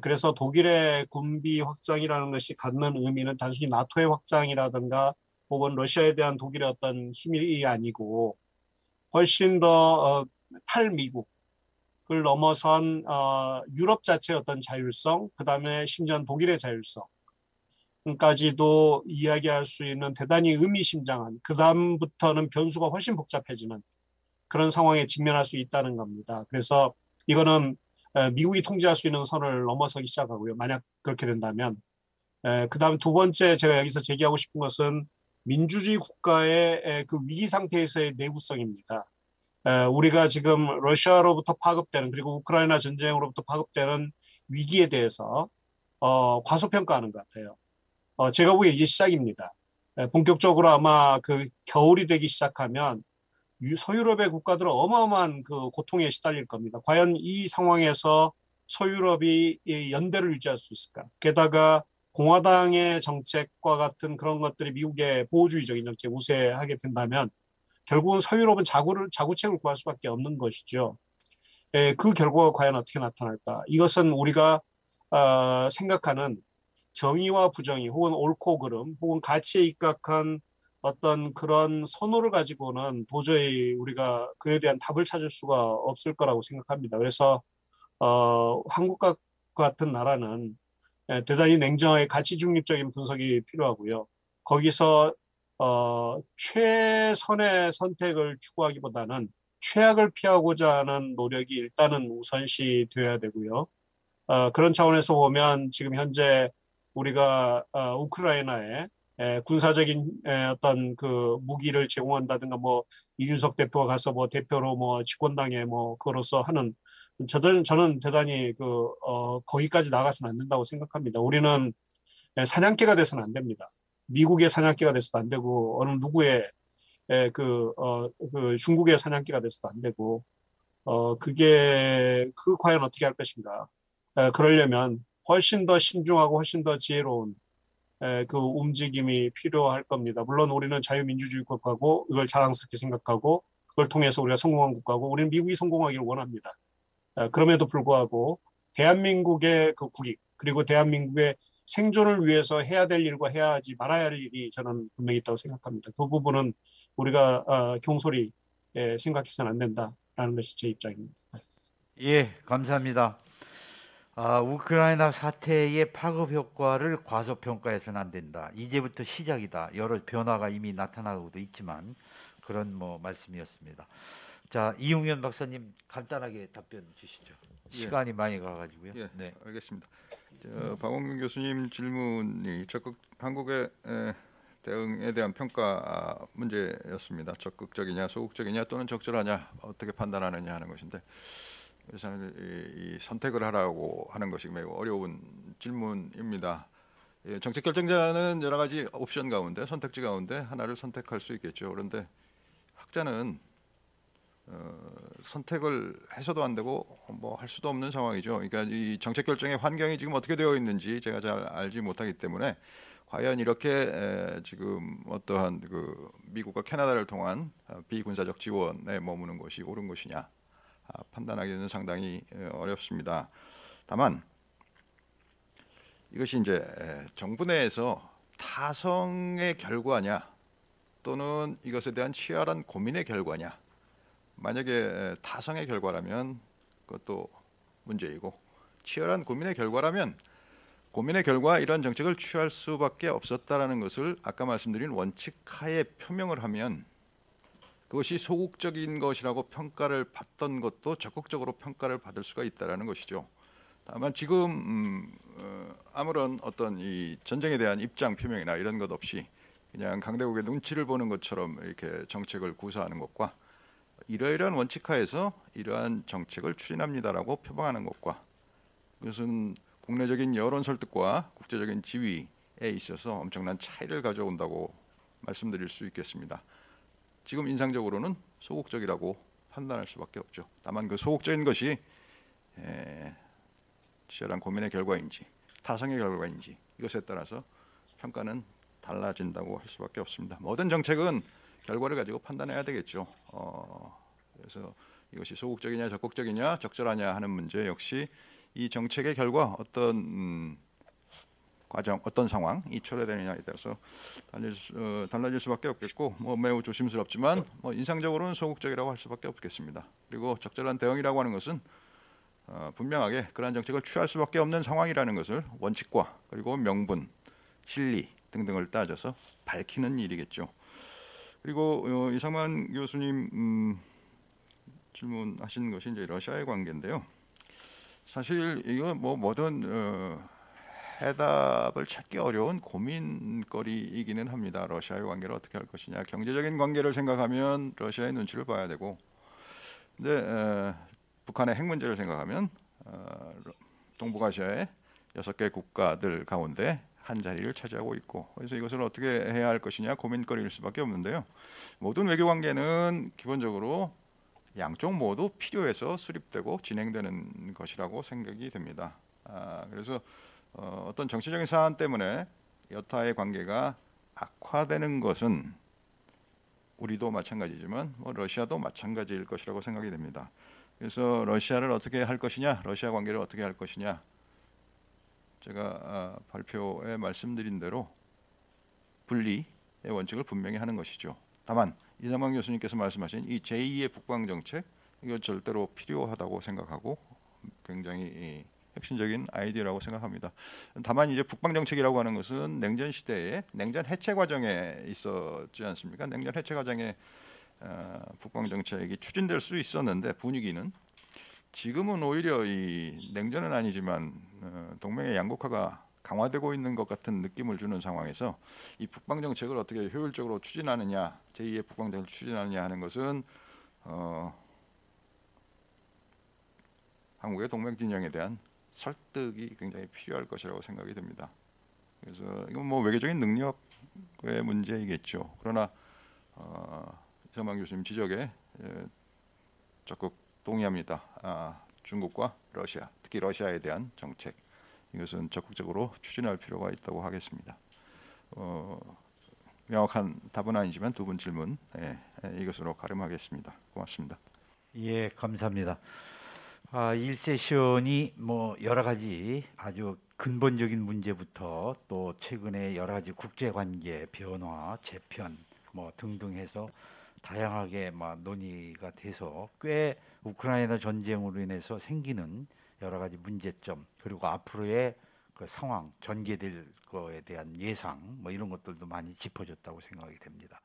그래서 독일의 군비 확장이라는 것이 갖는 의미는 단순히 나토의 확장이라든가 혹은 러시아에 대한 독일의 어떤 힘이 아니고 훨씬 더 탈미국을 넘어선 유럽 자체의 어떤 자율성, 그 다음에 심지어 독일의 자율성까지도 이야기할 수 있는 대단히 의미심장한, 그 다음부터는 변수가 훨씬 복잡해지는 그런 상황에 직면할 수 있다는 겁니다. 그래서 이거는 미국이 통제할 수 있는 선을 넘어서기 시작하고요. 만약 그렇게 된다면. 그 다음 두 번째 제가 여기서 제기하고 싶은 것은 민주주의 국가의 그 위기 상태에서의 내구성입니다. 우리가 지금 러시아로부터 파급되는 그리고 우크라이나 전쟁으로부터 파급되는 위기에 대해서 과소평가하는 것 같아요. 제가 보기에 이제 시작입니다. 본격적으로 아마 그 겨울이 되기 시작하면 서유럽의 국가들은 어마어마한 그 고통에 시달릴 겁니다. 과연 이 상황에서 서유럽이 연대를 유지할 수 있을까? 게다가 공화당의 정책과 같은 그런 것들이 미국의 보호주의적인 정책 우세하게 된다면 결국은 서유럽은 자구책을 구할 수밖에 없는 것이죠. 그 결과가 과연 어떻게 나타날까? 이것은 우리가 생각하는 정의와 부정의 혹은 옳고 그름 혹은 가치에 입각한 어떤 그런 선호를 가지고는 도저히 우리가 그에 대한 답을 찾을 수가 없을 거라고 생각합니다. 그래서 한국 같은 나라는 대단히 냉정하게 가치 중립적인 분석이 필요하고요. 거기서 최선의 선택을 추구하기보다는 최악을 피하고자 하는 노력이 일단은 우선시 되어야 되고요. 그런 차원에서 보면 지금 현재 우리가 우크라이나에 군사적인 어떤 그 무기를 제공한다든가 뭐 이준석 대표가 가서 뭐 대표로 뭐 집권당에 뭐 그로서 하는 저는 대단히 거기까지 나가서는 안 된다고 생각합니다. 우리는 사냥개가 돼서는 안 됩니다. 미국의 사냥개가 돼서도 안 되고 어느 누구의 중국의 사냥개가 돼서도 안 되고 그게 과연 어떻게 할 것인가? 그러려면 훨씬 더 신중하고 훨씬 더 지혜로운 그 움직임이 필요할 겁니다. 물론 우리는 자유민주주의 국가고 이걸 자랑스럽게 생각하고 그걸 통해서 우리가 성공한 국가고 우리는 미국이 성공하기를 원합니다. 그럼에도 불구하고 대한민국의 그 국익 그리고 대한민국의 생존을 위해서 해야 될 일과 해야 하지 말아야 할 일이 저는 분명히 있다고 생각합니다. 그 부분은 우리가 경솔히 생각해서는 안 된다라는 것이 제 입장입니다. 예, 감사합니다. 우크라이나 사태의 파급 효과를 과소평가해서는 안 된다. 이제부터 시작이다. 여러 변화가 이미 나타나고도 있지만 그런 말씀이었습니다. 자, 이웅현 박사님 간단하게 답변 주시죠. 시간이 많이 가가지고요. 예, 네. 알겠습니다. 박원균 교수님 질문이 적극 한국의 대응에 대한 평가 문제였습니다. 적극적이냐, 소극적이냐 또는 적절하냐 어떻게 판단하느냐 하는 것인데 그래서 이 선택을 하라고 하는 것이 매우 어려운 질문입니다. 정책 결정자는 여러 가지 옵션 가운데 선택지 가운데 하나를 선택할 수 있겠죠. 그런데 학자는 선택을 해서도 안 되고 뭐 할 수도 없는 상황이죠. 그러니까 이 정책 결정의 환경이 지금 어떻게 되어 있는지 제가 잘 알지 못하기 때문에 과연 이렇게 지금 어떠한 그 미국과 캐나다를 통한 비군사적 지원에 머무는 것이 옳은 것이냐 판단하기는 상당히 어렵습니다. 다만 이것이 이제 정부 내에서 타성의 결과냐 또는 이것에 대한 치열한 고민의 결과냐. 만약에 타성의 결과라면 그것도 문제이고 치열한 고민의 결과라면 고민의 결과 이러한 정책을 취할 수밖에 없었다라는 것을 아까 말씀드린 원칙 하에 표명을 하면 그것이 소극적인 것이라고 평가를 받던 것도 적극적으로 평가를 받을 수가 있다라는 것이죠. 다만 지금 아무런 어떤 이 전쟁에 대한 입장 표명이나 이런 것 없이 그냥 강대국의 눈치를 보는 것처럼 이렇게 정책을 구사하는 것과 이러이러한 원칙하에서 이러한 정책을 추진합니다라고 표방하는 것과 그것은 국내적인 여론 설득과 국제적인 지위에 있어서 엄청난 차이를 가져온다고 말씀드릴 수 있겠습니다. 지금 인상적으로는 소극적이라고 판단할 수밖에 없죠. 다만 그 소극적인 것이 치열한 고민의 결과인지 타성의 결과인지 이것에 따라서 평가는 달라진다고 할 수밖에 없습니다. 모든 정책은 결과를 가지고 판단해야 되겠죠. 그래서 이것이 소극적이냐 적극적이냐 적절하냐 하는 문제 역시 이 정책의 결과 어떤 과정 어떤 상황이 초래되느냐에 따라서 달라질 수밖에 없겠고 매우 조심스럽지만 인상적으로는 소극적이라고 할 수밖에 없겠습니다. 그리고 적절한 대응이라고 하는 것은 분명하게 그러한 정책을 취할 수밖에 없는 상황이라는 것을 원칙과 그리고 명분, 실리 등등을 따져서 밝히는 일이겠죠. 그리고 이상만 교수님 질문하신 것이 이제 러시아의 관계인데요. 사실 이거 뭐든 해답을 찾기 어려운 고민거리이기는 합니다. 러시아의 관계를 어떻게 할 것이냐. 경제적인 관계를 생각하면 러시아의 눈치를 봐야 되고, 근데 북한의 핵 문제를 생각하면 동북아시아의 6개 국가들 가운데 한 자리를 차지하고 있고, 그래서 이것을 어떻게 해야 할 것이냐 고민거리일 수밖에 없는데요. 모든 외교 관계는 기본적으로 양쪽 모두 필요해서 수립되고 진행되는 것이라고 생각이 됩니다. 그래서 어떤 정치적인 사안 때문에 여타의 관계가 악화되는 것은 우리도 마찬가지지만 러시아도 마찬가지일 것이라고 생각이 됩니다. 그래서 러시아를 어떻게 할 것이냐, 러시아 관계를 어떻게 할 것이냐, 제가 발표에 말씀드린 대로 분리의 원칙을 분명히 하는 것이죠. 다만 이상만 교수님께서 말씀하신 이 제2의 북방 정책, 이거 절대로 필요하다고 생각하고 굉장히 핵심적인 아이디어라고 생각합니다. 다만 이제 북방 정책이라고 하는 것은 냉전 시대에 냉전 해체 과정에 있었지 않습니까? 냉전 해체 과정에 북방 정책이 추진될 수 있었는데 분위기는 지금은 오히려 이 냉전은 아니지만 동맹의 양국화가 강화되고 있는 것 같은 느낌을 주는 상황에서 이 북방 정책을 어떻게 효율적으로 추진하느냐, 제2의 북방 정책을 추진하느냐 하는 것은 한국의 동맹 진영에 대한 설득이 굉장히 필요할 것이라고 생각이 됩니다. 그래서 이건 외교적인 능력의 문제이겠죠. 그러나 이상만 교수님 지적에 적극 동의합니다. 중국과 러시아, 특히 러시아에 대한 정책 이것은 적극적으로 추진할 필요가 있다고 하겠습니다. 명확한 답은 아니지만 두 분 질문 이것으로 가름하겠습니다. 고맙습니다. 예, 감사합니다. 일 세션이 뭐 여러 가지 아주 근본적인 문제부터 또 최근에 여러 가지 국제관계 변화, 재편 뭐 등등 해서 다양하게 논의가 돼서 꽤 우크라이나 전쟁으로 인해서 생기는 여러 가지 문제점 그리고 앞으로의 그 상황 전개될 거에 대한 예상 뭐 이런 것들도 많이 짚어졌다고 생각이 됩니다.